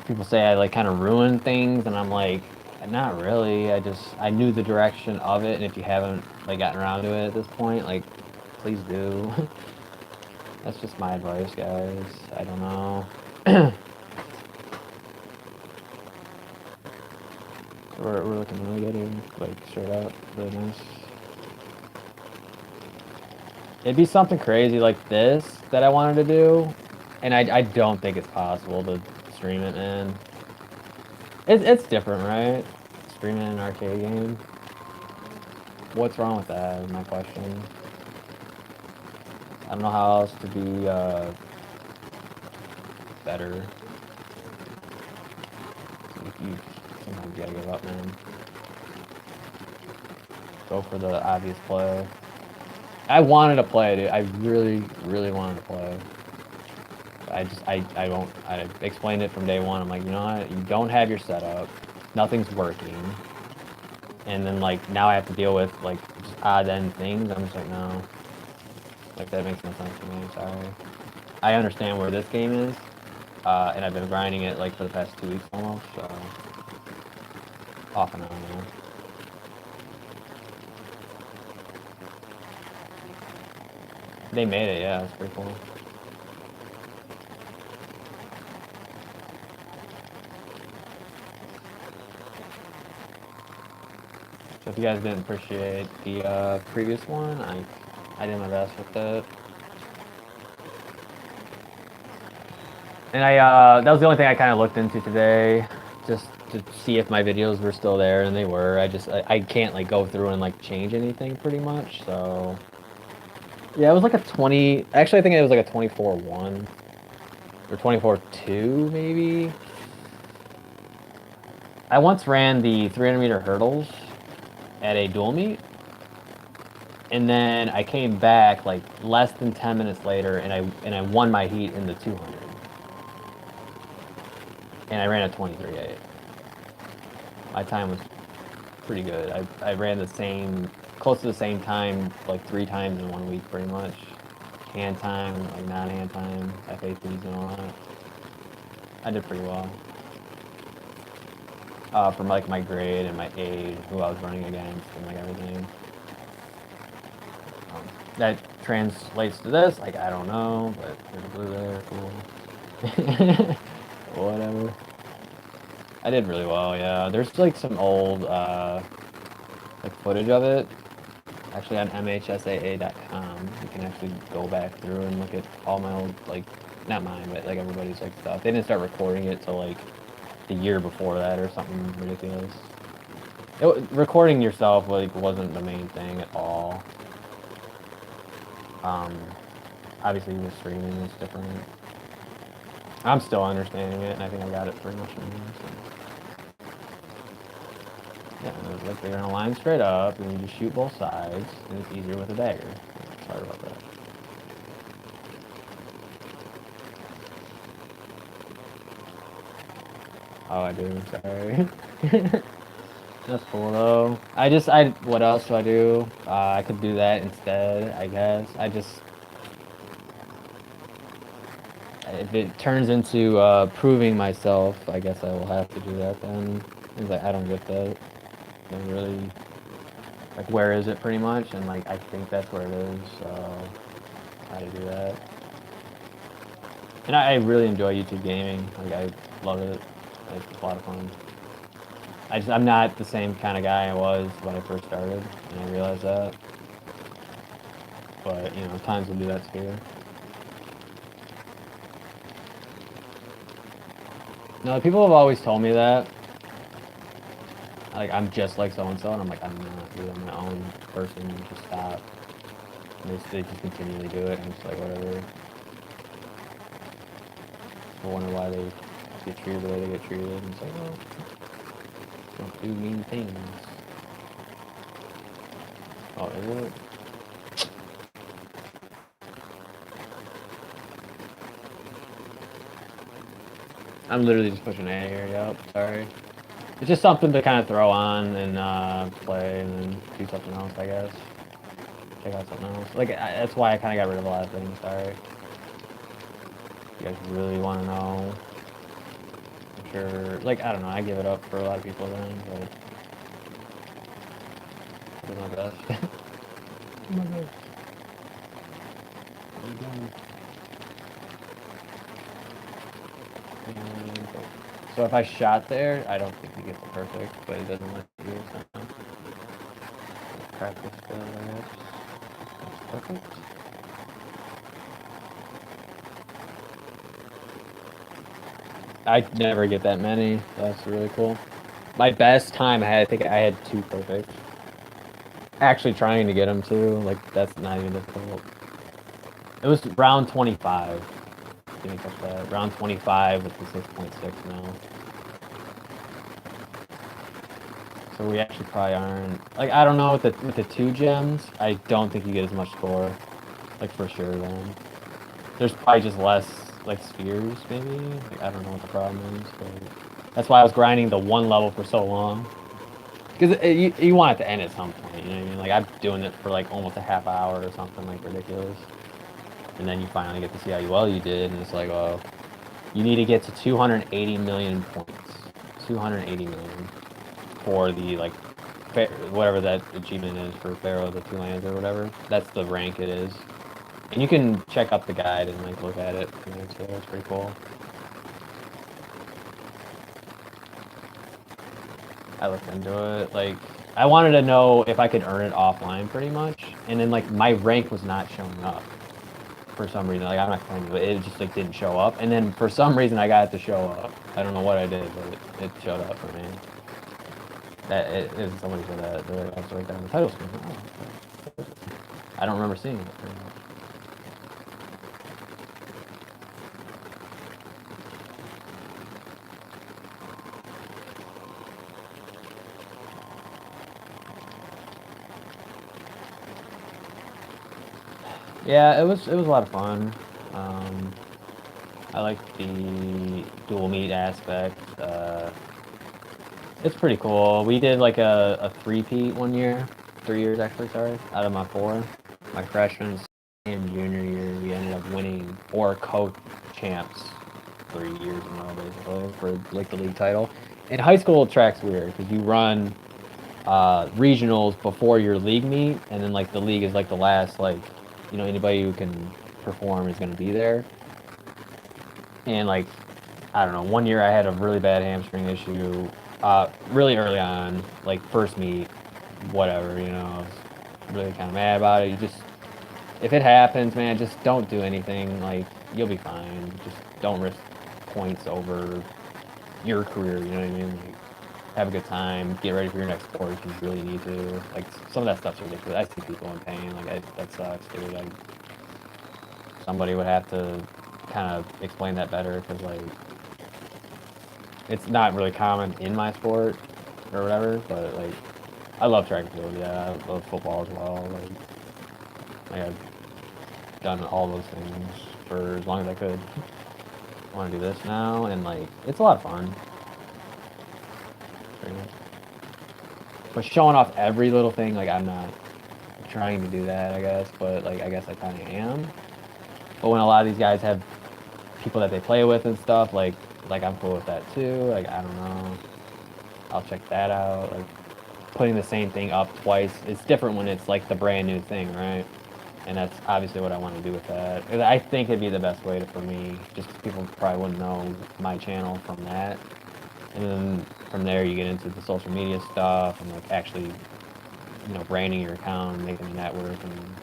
people say I like kind of ruin things, and I'm like, not really. I knew the direction of it, and if you haven't like gotten around to it at this point, like, please do. That's just my advice, guys. I don't know. We're looking really good here, like straight up, really nice. It'd be something crazy like this that I wanted to do, and I don't think it's possible to stream it, man. It's different, right? Streaming an arcade game. What's wrong with that is my question. I don't know how else to be better. You sometimes gotta give up, man. Go for the obvious play. I wanted to play, dude. I really, really wanted to play. I won't. I explained it from day one. I'm like, you know what? You don't have your setup. Nothing's working. And then like now I have to deal with like just odd end things. I'm just like, no. Like that makes no sense to me. Sorry. I understand where this game is, and I've been grinding it like for the past 2 weeks almost. So off and on, man. They made it, yeah. It's pretty cool. So if you guys didn't appreciate the previous one, I did my best with it. And that was the only thing I kind of looked into today, just to see if my videos were still there, and they were. I can't like go through and like change anything pretty much, so. Yeah, it was like a 20, actually I think it was like a 24-1, or 24-2 maybe. I once ran the 300-meter hurdles at a dual meet, and then I came back like less than 10 minutes later, and I won my heat in the 200. And I ran a 23.8. My time was pretty good. I ran the same, close to the same time, like 3 times in 1 week, pretty much. Hand time, like non-hand time, FAPs and all that. I did pretty well. From like my grade and my age, who I was running against, and like everything. That translates to this, like I don't know, but there's a blue there, cool. Whatever. I did really well, yeah. There's like some old like footage of it. Actually on mhsaa.com. You can actually go back through and look at all my old, like, not mine, but like everybody's like stuff. They didn't start recording it till like the year before that or something ridiculous. Recording yourself like wasn't the main thing at all. Obviously with streaming is different. I'm still understanding it, and I think I got it pretty much now. So. Yeah, like they're gonna line straight up, and you just shoot both sides, and it's easier with a dagger. Sorry about that. Oh, I do. Sorry. That's cool though. What else do I do? I could do that instead, I guess. If it turns into proving myself, I guess I will have to do that then. It's like, I don't get that. I don't really, like, where is it pretty much? And like, I think that's where it is, so how to do that. And I really enjoy YouTube gaming. Like, I love it. It's a lot of fun. I'm not the same kind of guy I was when I first started, and I realized that. But, you know, times will do that to you. No, people have always told me that. Like, I'm just like so-and-so, and I'm like, I'm not, dude. I'm my own person. Just stop. And they just continually do it, and I'm just like, whatever. I wonder why they get treated the way they get treated, and it's like, well, don't do mean things. Oh, is it? I'm literally just pushing A here. Yep. Sorry. It's just something to kind of throw on and play and then do something else, I guess. Check out something else. Like that's why I kind of got rid of a lot of things. Sorry. You guys really want to know? I'm sure. Like I don't know. I give it up for a lot of people then, but I do my best. Do my best. What are you doing? So if I shot there, I don't think he gets it perfect, but it doesn't let you. So. Practice the layups. That's perfect. I never get that many. That's really cool. My best time, I think I had 2 perfect. Actually trying to get them too, like that's not even difficult. It was round 25. Didn't catch that. Round 25 with the 6.6 now. So we actually probably aren't, like I don't know with the 2 gems, I don't think you get as much score. Like for sure then. There's probably just less like spheres maybe. Like I don't know what the problem is, but that's why I was grinding the 1 level for so long. Because you want it to end at some point, you know what I mean? Like I'm doing it for like almost a half hour or something like ridiculous. And then you finally get to see how well you did, and it's like, well, you need to get to 280 million points. 280 million for the like whatever that achievement is for Pharaoh of the 2 lands or whatever. That's the rank it is. And you can check up the guide and like look at it. So it's pretty cool. I looked into it. Like I wanted to know if I could earn it offline, pretty much. And then like my rank was not showing up for some reason. Like I'm not claiming, but it just like didn't show up. And then for some reason I got it to show up. I don't know what I did, but it showed up for me. That it somebody said that. They're like, also right there on the title screen. Oh, I don't remember seeing it. Yeah, it was a lot of fun. I like the dual meet aspect. It's pretty cool. We did like a 3-peat 1 year, 3 years actually, sorry, out of my 4. My freshman and junior year, we ended up winning 4 co-champs 3 years in a row, basically, for like the league title. In high school, track's weird because you run regionals before your league meet, and then like the league is like the last, like, you know, anybody who can perform is going to be there. And like I don't know, 1 year I had a really bad hamstring issue really early on, like first meet, whatever, you know. I was really kind of mad about it. You just, if it happens, man, just don't do anything. Like you'll be fine. Just don't risk points over your career, you know what I mean? Like, have a good time, get ready for your next sport if you really need to. Like some of that stuff's ridiculous. I see people in pain. Like that sucks, dude. Like somebody would have to kind of explain that better because like it's not really common in my sport or whatever. But like I love track and field. Yeah, I love football as well. Like I've done all those things for as long as I could. I want to do this now, and like it's a lot of fun. But showing off every little thing, like I'm not trying to do that, I guess. But like I guess I kind of am. But when a lot of these guys have people that they play with and stuff, like I'm cool with that too. Like I don't know, I'll check that out. Like putting the same thing up twice, it's different when it's like the brand new thing, right? And that's obviously what I want to do with that. I think it'd be the best way for me, just because people probably wouldn't know my channel from that. And then from there, you get into the social media stuff and like actually, you know, branding your account, and making a network, and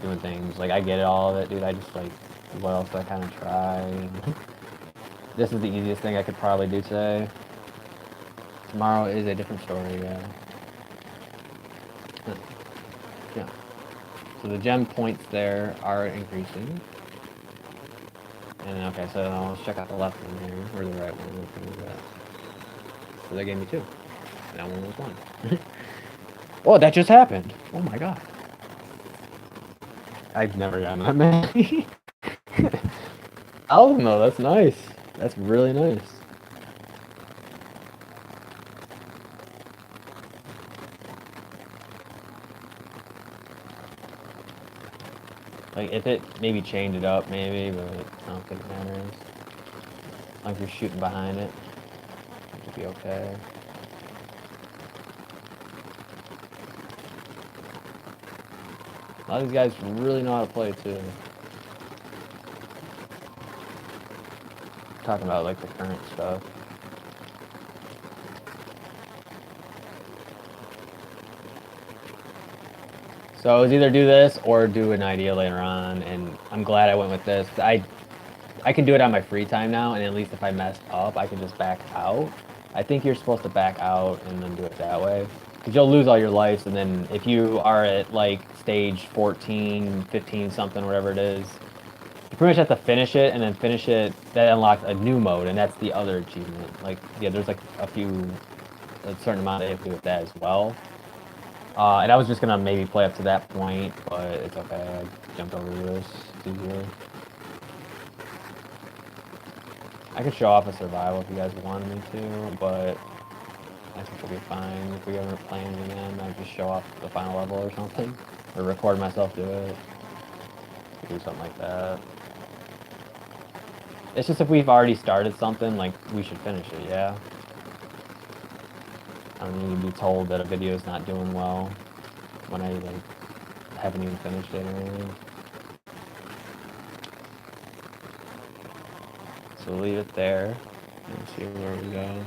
doing things. Like I get it, all of it, dude. I just like, what else do I kind of try? This is the easiest thing I could probably do today. Tomorrow is a different story, yeah. Yeah. So the gem points there are increasing. And okay, so let's check out the left one here, or the right one. Which one is that? So they gave me 2. That one was 1. Oh, that just happened. Oh my god. I've never gotten that many. Album though, that's nice. That's really nice. Like, if it maybe change it up, maybe, but I don't think it matters. As long as you're shooting behind it, it'll be okay. A lot of these guys really know how to play, too. Talking about, like, the current stuff. So it was either do this or do an idea later on, and I'm glad I went with this. I can do it on my free time now, and at least if I messed up, I can just back out. I think you're supposed to back out and then do it that way. Because you'll lose all your lives, and then if you are at, like, stage 14, 15 something, whatever it is, you pretty much have to finish it, and then finish it, that unlocks a new mode, and that's the other achievement. Like, yeah, there's, like, a certain amount that you have to do with that as well. And I was just gonna maybe play up to that point, but it's okay. I jumped over this. It's easier. I could show off a survival if you guys wanted me to, but I think it'll be fine. If we ever play it again, I'd just show off the final level or something. Or record myself do it. Do something like that. It's just if we've already started something, like, we should finish it, yeah? I don't need to be told that a video is not doing well when I, like, haven't even finished it or anything. So leave it there and see where we go.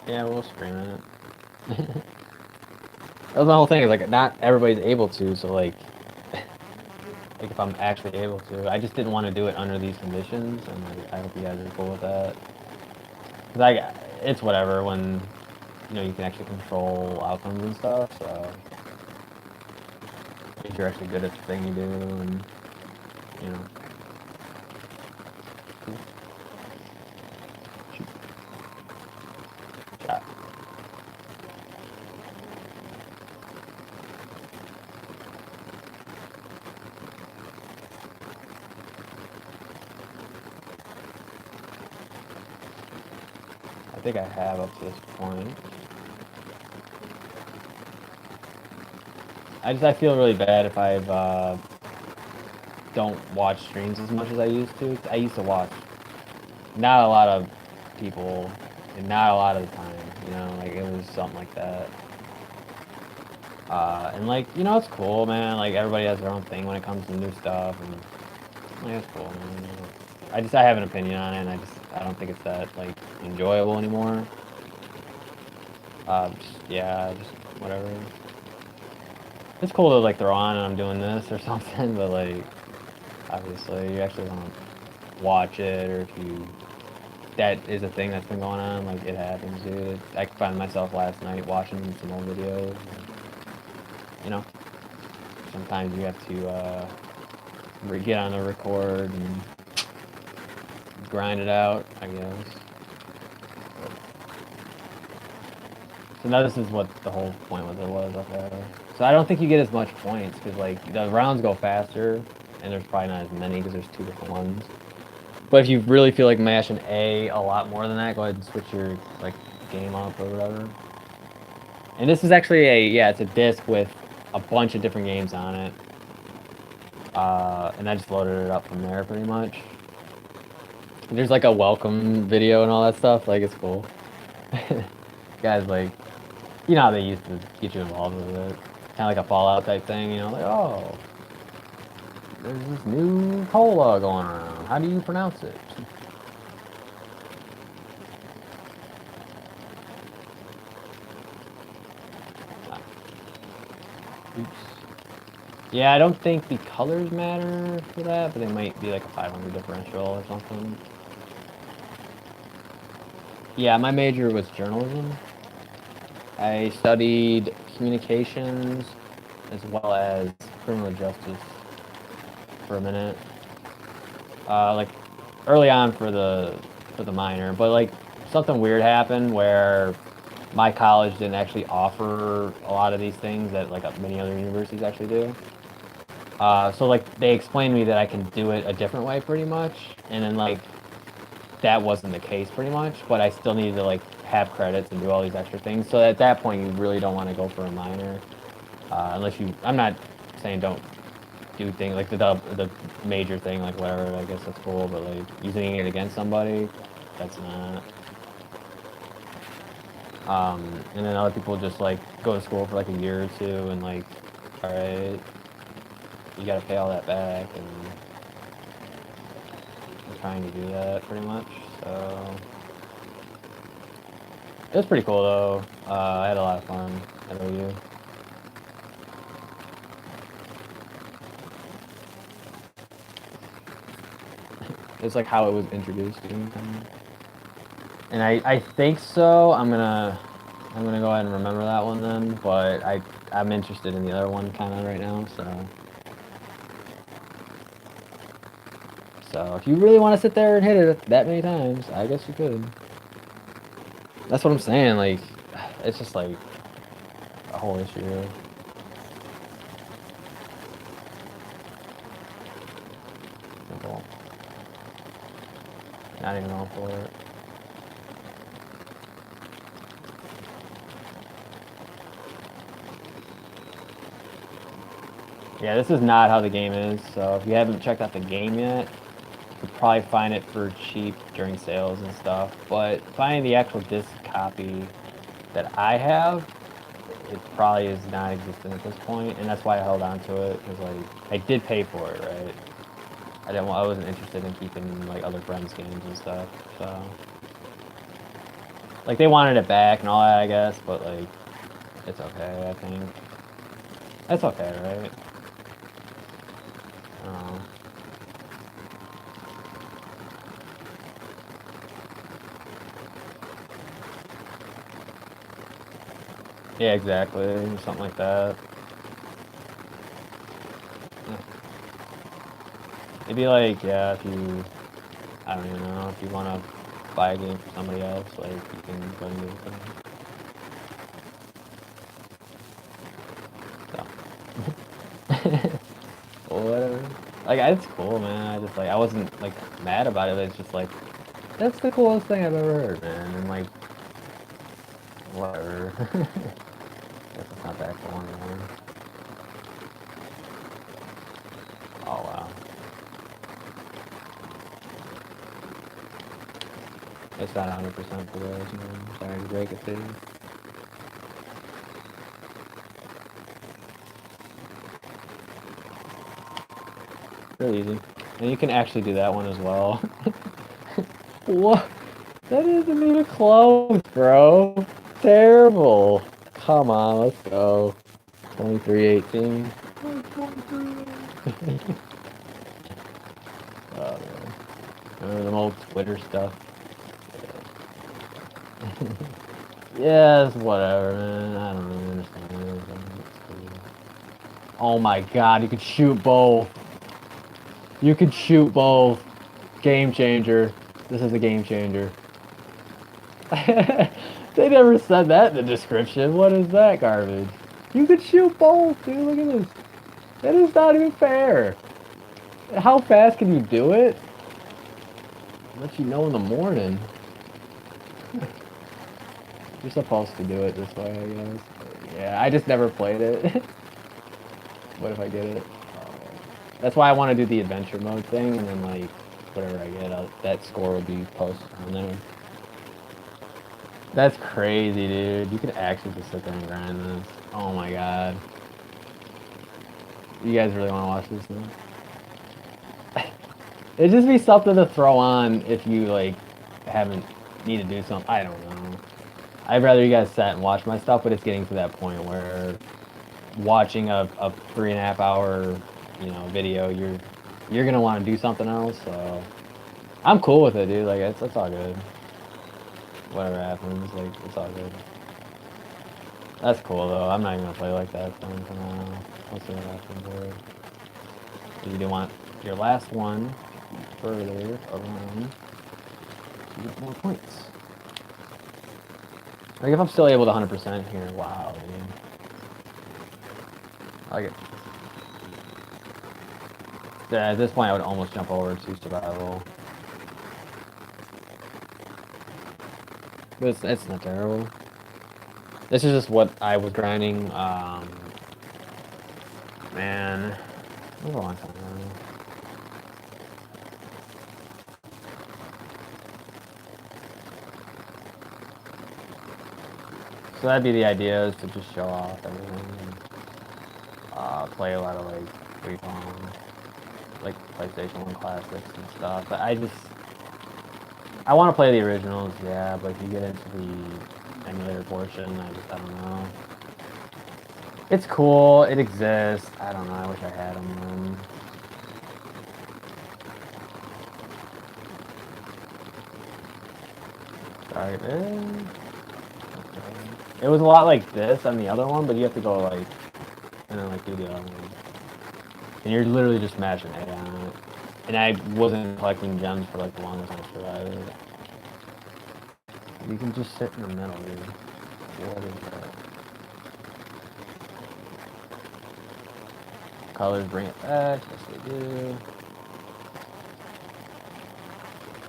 Yeah, we'll stream it. That was the whole thing, is like, not everybody's able to, so like if I'm actually able to. I just didn't want to do it under these conditions, and like, I hope you guys are cool with that. Cause it's whatever when, you know, you can actually control outcomes and stuff, so if you're actually good at the thing you do, and, you know. Cool. Shoot. Shot. I think I have up to this point. I feel really bad if I don't watch streams as much as I used to. I used to watch not a lot of people and not a lot of the time, you know, like it was something like that. And like, you know, it's cool, man. Like everybody has their own thing when it comes to new stuff, and like, it's cool, man. I have an opinion on it, and I don't think it's that like enjoyable anymore. Yeah, just whatever. It's cool to like throw on and I'm doing this or something, but like obviously you actually want to watch it, or if you that is a thing that's been going on, like it happens, dude. I found myself last night watching some old videos. And, you know, sometimes you have to get on the record and grind it out, I guess. So now this is what the whole point with it was up there. So I don't think you get as much points, because like the rounds go faster, and there's probably not as many because there's two different ones. But if you really feel like mashing A a lot more than that, go ahead and switch your like game up or whatever. And this is actually it's a disc with a bunch of different games on it. And I just loaded it up from there pretty much. There's like a welcome video and all that stuff, like it's cool. Guys, like, you know how they used to get you involved with it. Kind of like a Fallout type thing, you know, like, oh, there's this new cola going around. How do you pronounce it? Oops. Yeah, I don't think the colors matter for that, but they might be like a 500 differential or something. Yeah, my major was journalism. I studied communications as well as criminal justice for a minute. Like early on for the minor, but like something weird happened where my college didn't actually offer a lot of these things that like many other universities actually do. So like they explained to me that I can do it a different way pretty much, and then like that wasn't the case pretty much, but I still needed to like have credits and do all these extra things. So at that point, you really don't want to go for a minor, unless you. I'm not saying don't do things like the major thing, like whatever. I guess that's cool, but like using it against somebody, that's not. And then other people just like go to school for like a year or two and like, all right, you got to pay all that back, and I'm trying to do that pretty much. So it was pretty cool though. I had a lot of fun at OU. It's like how it was introduced to me. And I think so. I'm gonna go ahead and remember that one then. But I'm interested in the other one kind of right now. So if you really want to sit there and hit it that many times, I guess you could. That's what I'm saying. Like, it's just like a whole issue. Simple. Not even all for it. Yeah, this is not how the game is, so if you haven't checked out the game yet, you could probably find it for cheap during sales and stuff, but finding the actual disc copy that I have, it probably is not existent at this point, and that's why I held on to it, because like, I did pay for it, right? I wasn't interested in keeping like other friends' games and stuff, so. Like, they wanted it back and all that, I guess, but like, it's okay, I think. That's okay, right? Yeah, exactly. Something like that. It'd be like, yeah, if you, I don't even know, if you want to buy a game for somebody else, like, you can go and do it. So. Whatever. Like, it's cool, man. I just, like, I wasn't, like, mad about it. It's just, like, that's the coolest thing I've ever heard, man. And, like, whatever. Guess it's not that cool anymore. Oh, wow. It's not 100% for those, man. Sorry to break it to you. Real easy. And you can actually do that one as well. What? That isn't even close, bro. Terrible. Come on, let's go. 23-18. Oh, man. Remember them old Twitter stuff? Yes, whatever, man. I don't really understand it. Oh my god, you could shoot both. You could shoot both. Game changer. This is a game changer. They never said that in the description. What is that garbage? You could shoot both, dude. Look at this. That is not even fair. How fast can you do it? I'll let you know in the morning. You're supposed to do it this way, I guess. Yeah, I just never played it. What if I get it? That's why I want to do the adventure mode thing, and then like whatever I get, that score will be posted on there. That's crazy, dude. You could actually just sit there and grind this. Oh my god. You guys really want to watch this now? It'd just be something to throw on if you like haven't need to do something. I don't know. I'd rather you guys sat and watch my stuff, but it's getting to that point where watching a 3.5 hour, video, you're gonna want to do something else. So I'm cool with it, dude. Like it's all good. Whatever happens, like it's all good. That's cool though. I'm not even gonna play like that. So I'm gonna, let's see what happens there. You do want your last one further around to get more points. Like if I'm still able to 100% here, wow, dude. I like it. At this point, I would almost jump over to survival. But it's not terrible. This is just what I was grinding. Man, it was a long time ago. So that'd be the idea, is to just show off everything. And, play a lot of like free phone, like PlayStation 1 classics and stuff. But I want to play the originals, yeah. But if you get into the emulator portion, I don't know. It's cool. It exists. I don't know. I wish I had them then. Sorry, man. Okay. It was a lot like this on the other one, but you have to go like, and then like do the other one. And you're literally just mashing A on it. And I wasn't collecting gems for like the longest I survived it. You can just sit in the middle, dude. What is that? Colors bring it back. Yes, they do.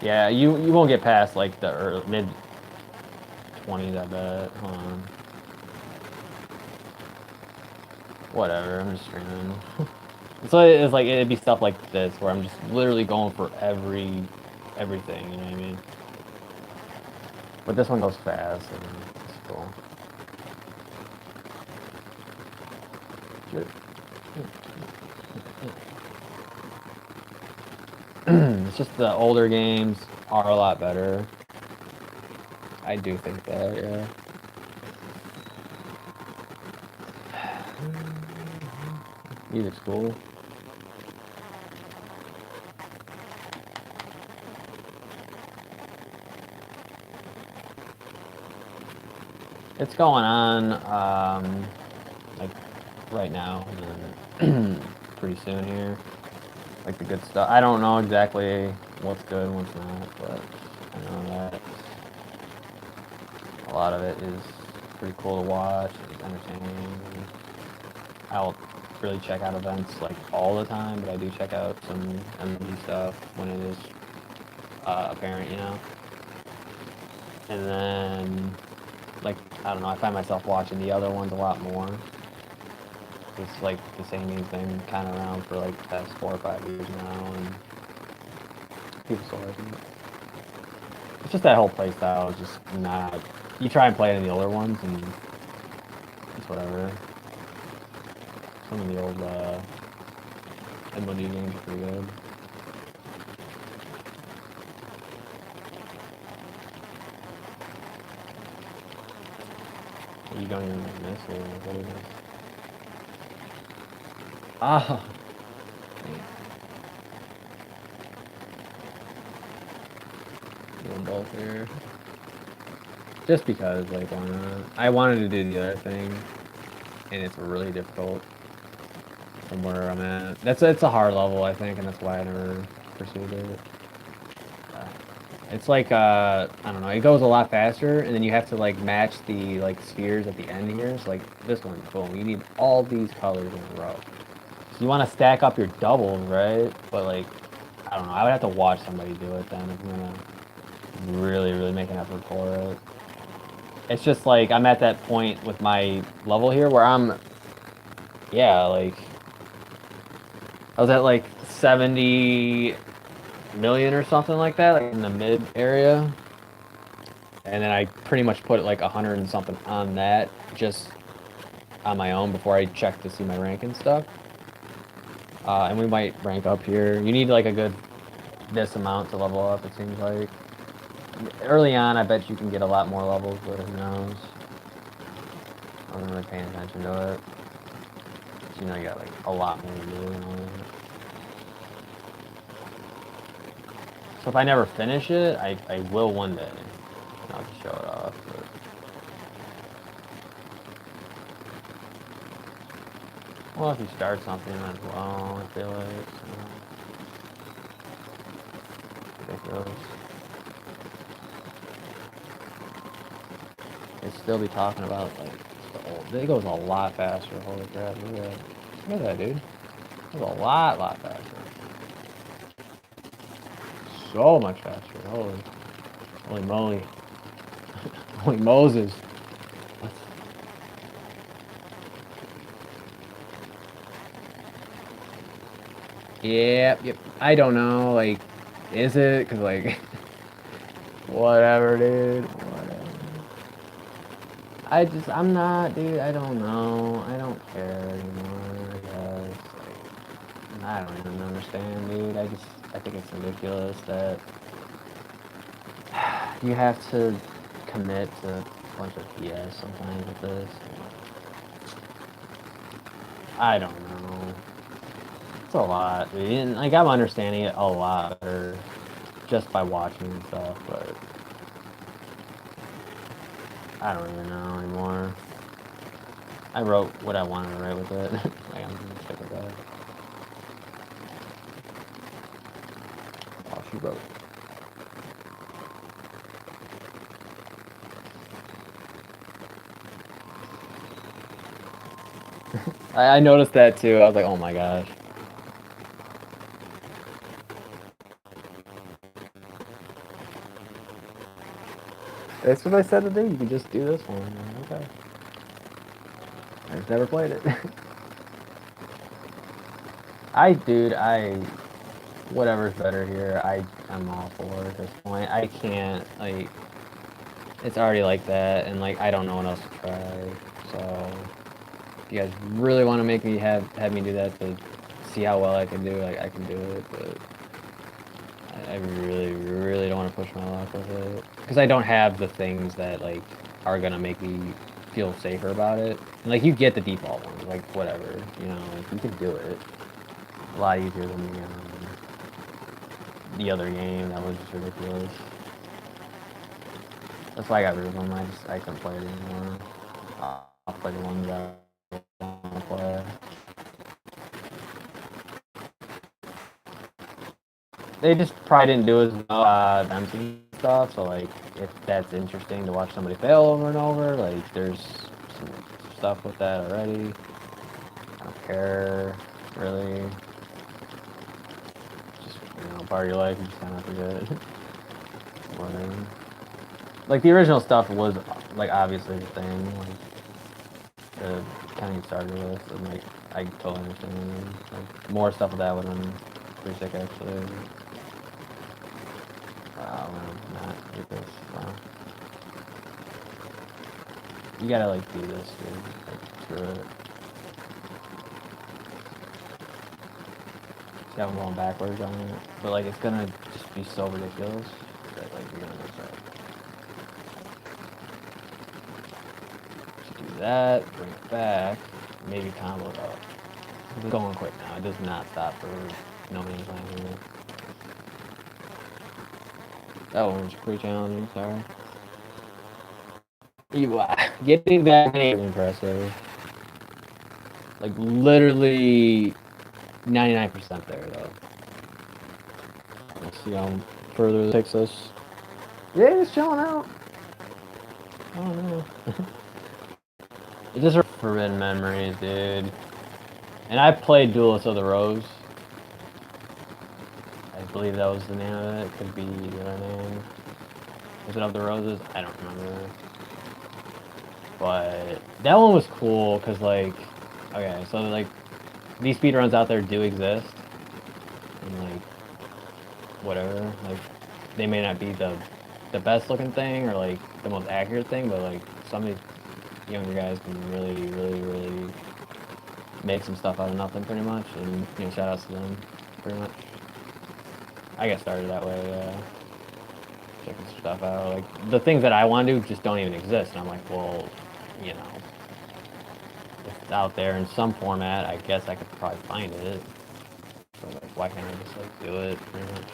Yeah, you won't get past like the mid 20s, I bet. Hold on. Whatever, I'm just streaming. So it's like, it'd be stuff like this where I'm just literally going for everything, you know what I mean? But this one goes fast, and it's cool. It's just the older games are a lot better. I do think that, yeah. Music's cool. It's going on, like, right now, and pretty soon here. Like, the good stuff. I don't know exactly what's good and what's not, but I know that a lot of it is pretty cool to watch. It's entertaining. I don't really check out events, like, all the time, but I do check out some MLB stuff when it is apparent, you know? And then, like, I don't know, I find myself watching the other ones a lot more. It's like the same thing's been kind of around for like the past 4 or 5 years now, and people still like it. It's just that whole play style is just not. You try and play it in the older ones, and it's whatever. Some of the old MLB games are pretty good. You don't even miss it. What is it? Ah. Doing both here. Just because, like, why not? I wanted to do the other thing, and it's really difficult from where I'm at. It's a hard level, I think, and that's why I never pursued it. It's like, I don't know, it goes a lot faster, and then you have to, like, match the, like, spheres at the end here. So, like, this one, boom, you need all these colors in a row. So you want to stack up your doubles, right? But, like, I don't know, I would have to watch somebody do it then if I'm gonna really, really make an effort for it. It's just, like, I'm at that point with my level here where I'm, yeah, like, I was at, like, 70 million or something like that, like in the mid area, and then I pretty much put like 100 and something on that just on my own before I check to see my rank and stuff. And we might rank up here. You need like a good this amount to level up, it seems like. Early on, I bet you can get a lot more levels, but who knows? I wasn't really paying attention to it. So, you know, you got like a lot more to do and all that. So if I never finish it, I will one day. I'll just show it off. But... well, if you start something as well, I feel like it's ridiculous. They'd still be talking about like the old. It goes a lot faster. Holy crap! Look at that, dude. It goes a lot faster. so much faster. Holy moly. Holy Moses. Yep. I don't know, like, is it? Cause like, whatever, dude. Whatever. I'm not, dude. I don't know. I don't care anymore. I guess. Like, I don't even understand, dude. I think it's ridiculous that you have to commit to a bunch of BS sometimes with this. I don't know. It's a lot, dude. And, like, I'm understanding it a lot better just by watching and stuff, but I don't even know anymore. I wrote what I wanted to write with it. Like, I'm gonna stick with that. Oh, she wrote. I noticed that too. I was like, oh my gosh. That's what I said to do. You could just do this one. Okay. I just never played it. Whatever's better here, I'm all for at this point. I can't, like, it's already like that, and, like, I don't know what else to try, so if you guys really want to make me have me do that to see how well I can do, like, I can do it, but I really don't want to push my luck with it, because I don't have the things that, like, are gonna make me feel safer about it. And, like, you get the default ones, like, whatever, you know, like, you can do it a lot easier than the other game. That was just ridiculous. That's why I got rid of them. I couldn't play it anymore. I'll play the ones that I want to play. They just probably didn't do as well MC stuff, so, like, if that's interesting to watch somebody fail over and over, like, there's some stuff with that already. I don't care, really. Just, you know, part of your life, you just kind of have to do it. Whatever. Like, the original stuff was, like, obviously the thing, like, the kind of started with, and, like, I totally understand. Like, more stuff with that would have been pretty sick, actually. Not get this. Wow. You gotta, like, do this, dude. Like, screw it. See how I'm going backwards on it? But, like, it's gonna just be so ridiculous that, like, you're gonna miss that. Do that, bring it back, maybe combo it up. It's going quick now. It does not stop for no man's land here. That one was pretty challenging, sorry. Getting that many is impressive. Like, literally 99% there, though. Let's see how further this takes us. Yeah, it's chilling out. Oh, no. It's just forbidden memories, dude. And I played Duelist of the Rose. I believe that was the name of it. Could be the other name. Was it Of the Roses? I don't remember. But that one was cool because, like, okay, so, like, these speedruns out there do exist. And, like, whatever. Like, they may not be the best looking thing or, like, the most accurate thing, but, like, some of these younger guys can really make some stuff out of nothing, pretty much. And, you know, shout outs to them, pretty much. I got started that way, checking some stuff out. Like, the things that I want to do just don't even exist. And I'm like, well, you know, if it's out there in some format, I guess I could probably find it. So, like, why can't I just, like, do it, pretty much?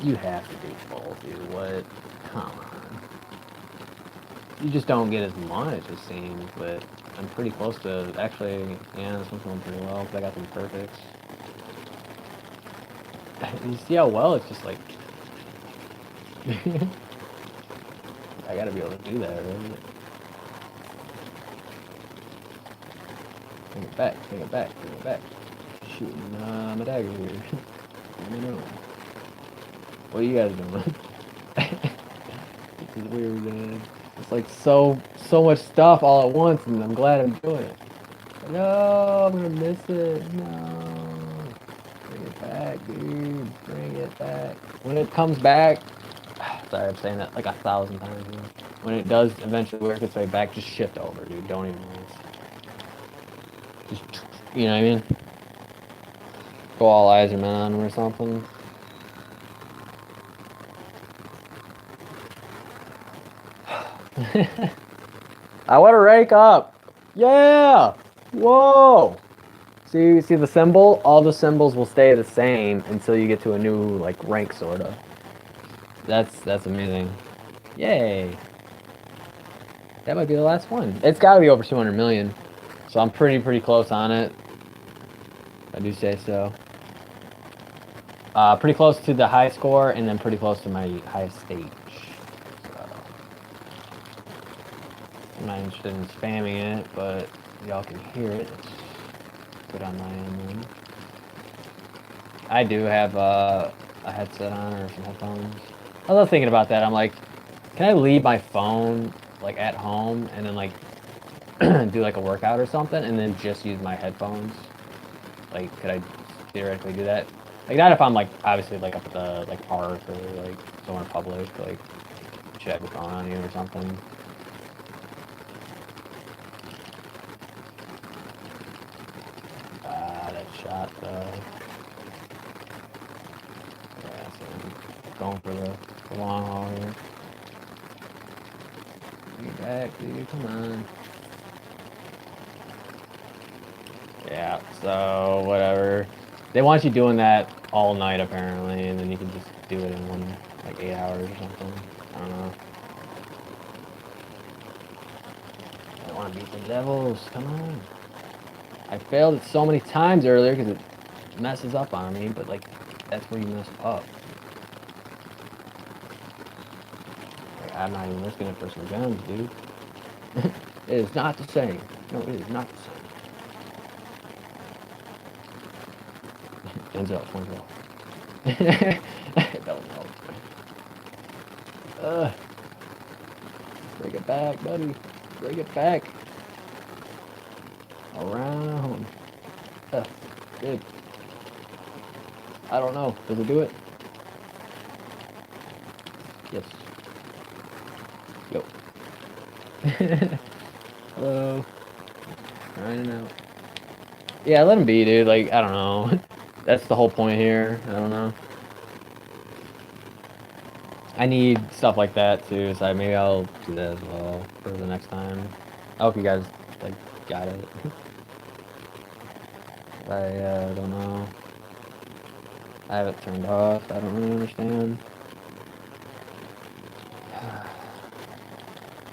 You have to do both, dude. What? Come on. You just don't get as much, it seems, but I'm pretty close to, actually, yeah, this one's going pretty well, because I got some perfects. You see how well it's just, like, I gotta be able to do that, right? Bring it back. Shooting my dagger here. Let me know. What are you guys doing? This is weird, man. It's like so much stuff all at once, and I'm glad I'm doing it. No, I'm gonna miss it. No. Bring it back, dude. Bring it back. When it comes back, sorry, I'm saying that like 1,000 times. Man. When it does eventually work its way back, just shift over, dude. Don't even worry. Just, you know what I mean? Go all eyes are on or something. I want to rank up. Yeah. Whoa. See the symbol? All the symbols will stay the same until you get to a new like rank sorta. That's amazing. Yay. That might be the last one. It's got to be over 200 million. So I'm pretty close on it. I do say so. Pretty close to the high score, and then pretty close to my highest stage. So I'm not interested in spamming it, but y'all can hear it. It's good on my end. Then. I do have a headset on or some headphones. I was thinking about that. I'm like, can I leave my phone like at home and then like do like a workout or something, and then just use my headphones? Like, could I theoretically do that? Like, not if I'm like obviously like up at the like park or like somewhere public, like should have a phone on you or something. That shot though. Yeah, so I'm going for the long haul here. Get back, dude. Come on. Yeah, so whatever. They want you doing that all night apparently, and then you can just do it in one like 8 hours or something. I don't know. I want to beat the Devils. Come on. I failed it so many times earlier because it messes up on me, but like that's where you mess up. Like, I'm not even risking it for some guns, dude. It is not the same. No, it is not the same. Denzel, Denzel. Don't know. Bring it back, buddy. Bring it back. Around. Good. I don't know. Does it do it? Yes. Yo. Hello. Grinding out. Yeah, let him be, dude. Like, I don't know. That's the whole point here. I don't know. I need stuff like that too, so maybe I'll do that as well for the next time. I hope you guys like got it. I don't know. I have it turned off. I don't really understand.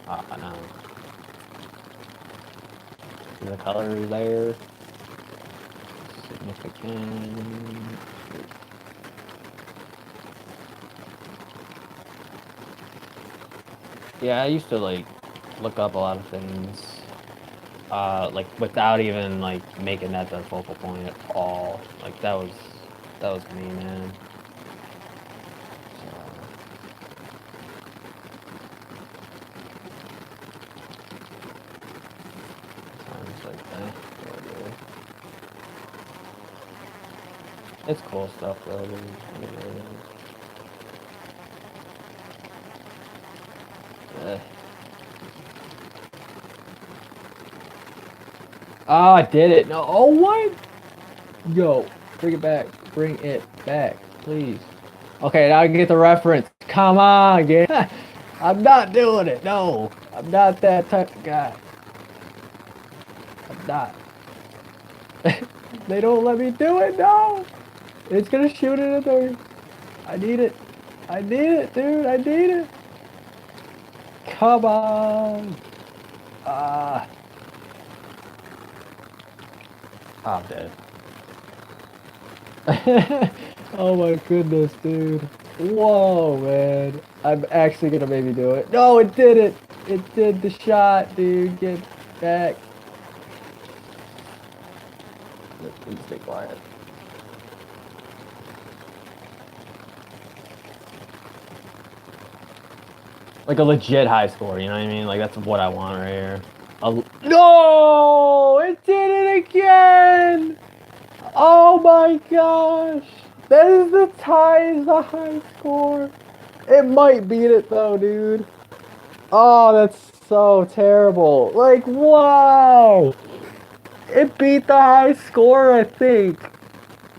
No. See the colors there? Significant. Yeah, I used to like look up a lot of things, like without even like making that the focal point at all. Like that was me, man. It's cool stuff though, dude. It really is. Oh, I did it. No, oh what? Yo, bring it back. Bring it back, please. Okay, now I get the reference. Come on, yeah. I'm not doing it. No, I'm not that type of guy. I'm not. They don't let me do it. No. It's gonna shoot it at the. I need it. I need it, dude. I need it. Come on. I'm dead. Oh my goodness, dude. Whoa, man. I'm actually gonna maybe do it. No, it did it. It did the shot, dude. Get back. Please stay quiet. Like a legit high score, you know what I mean? Like that's what I want right here. No! It did it again! Oh my gosh! That is the tie as the high score. It might beat it though, dude. Oh, that's so terrible. Like, wow! It beat the high score, I think.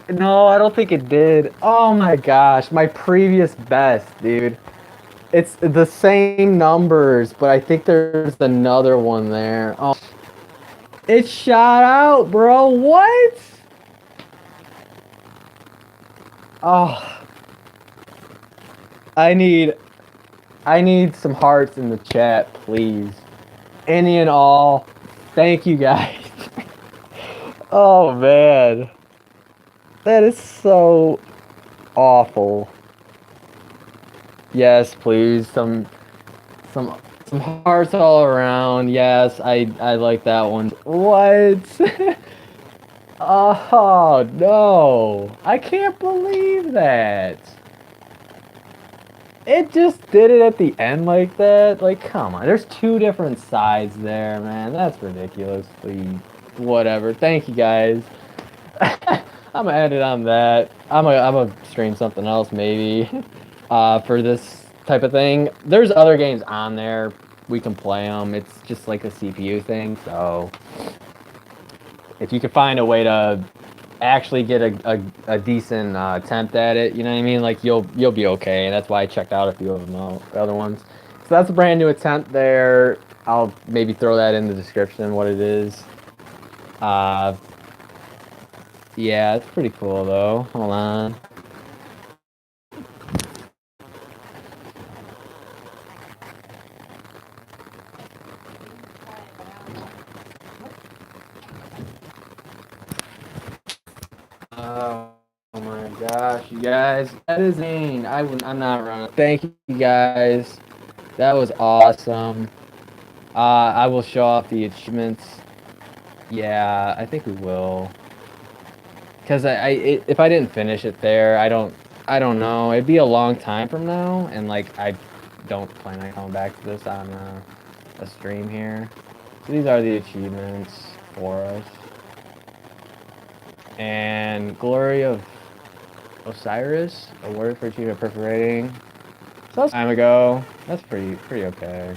No, I don't think it did. Oh my gosh, my previous best, dude. It's the same numbers, but I think there's another one there. Oh, it shot out, bro. What? Oh, I need I need some hearts in the chat, please. Any and all. Thank you guys. Oh man. That is so awful. Yes, please. Some hearts all around. Yes, I like that one. What? Oh no. I can't believe that. It just did it at the end like that. Like, come on. There's two different sides there, man. That's ridiculous. Please. Whatever. Thank you guys. I'm gonna end it on that. I'm gonna stream something else maybe for this type of thing. There's other games on there. We can play them. It's just like a CPU thing. So if you could find a way to actually get a decent attempt at it, you know what I mean? Like you'll be okay. That's why I checked out a few of them, the other ones. So that's a brand new attempt there. I'll maybe throw that in the description what it is. Yeah, it's pretty cool though. Hold on. Oh my gosh, you guys, that is insane. I'm not running. Thank you guys. That was awesome. I will show off the achievements. Yeah, I think we will. Cause if I didn't finish it there, I don't know. It'd be a long time from now, and like I don't plan on coming back to this on a stream here. So these are the achievements for us. And Glory of Osiris, awarded for achievement perforating. So that's time ago. That's pretty okay.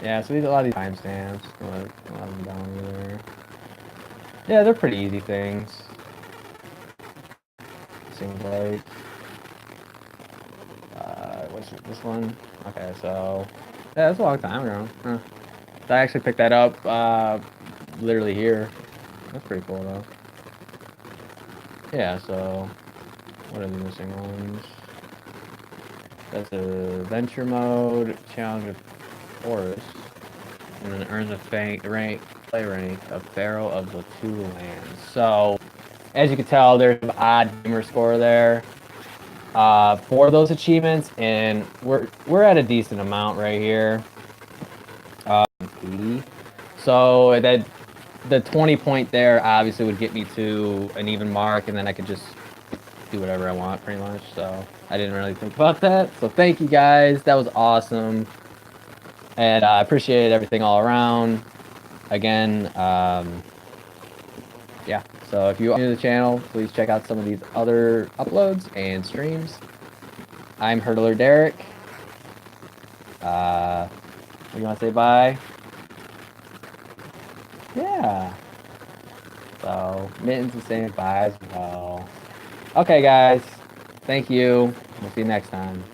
Yeah, so these a lot of these timestamps. A lot of them down there. Yeah, they're pretty easy things. Seems like. What's this one? Okay, so yeah, that's a long time ago. Huh. So I actually picked that up literally here. That's pretty cool though. Yeah, so what are the missing ones? That's a adventure mode, challenge of forest, and then earn the play rank of Pharaoh of the Two Lands. So, as you can tell, there's an odd gamer score there for those achievements, and we're at a decent amount right here. 80. So that the 20 point there obviously would get me to an even mark, and then I could just do whatever I want pretty much. So I didn't really think about that. So thank you guys. That was awesome. And I appreciate everything all around. Again, yeah. So if you are new to the channel, please check out some of these other uploads and streams. I'm Hurdler Derek. You want to say bye? Yeah. So Mittens is saying bye as well. Okay, guys. Thank you. We'll see you next time.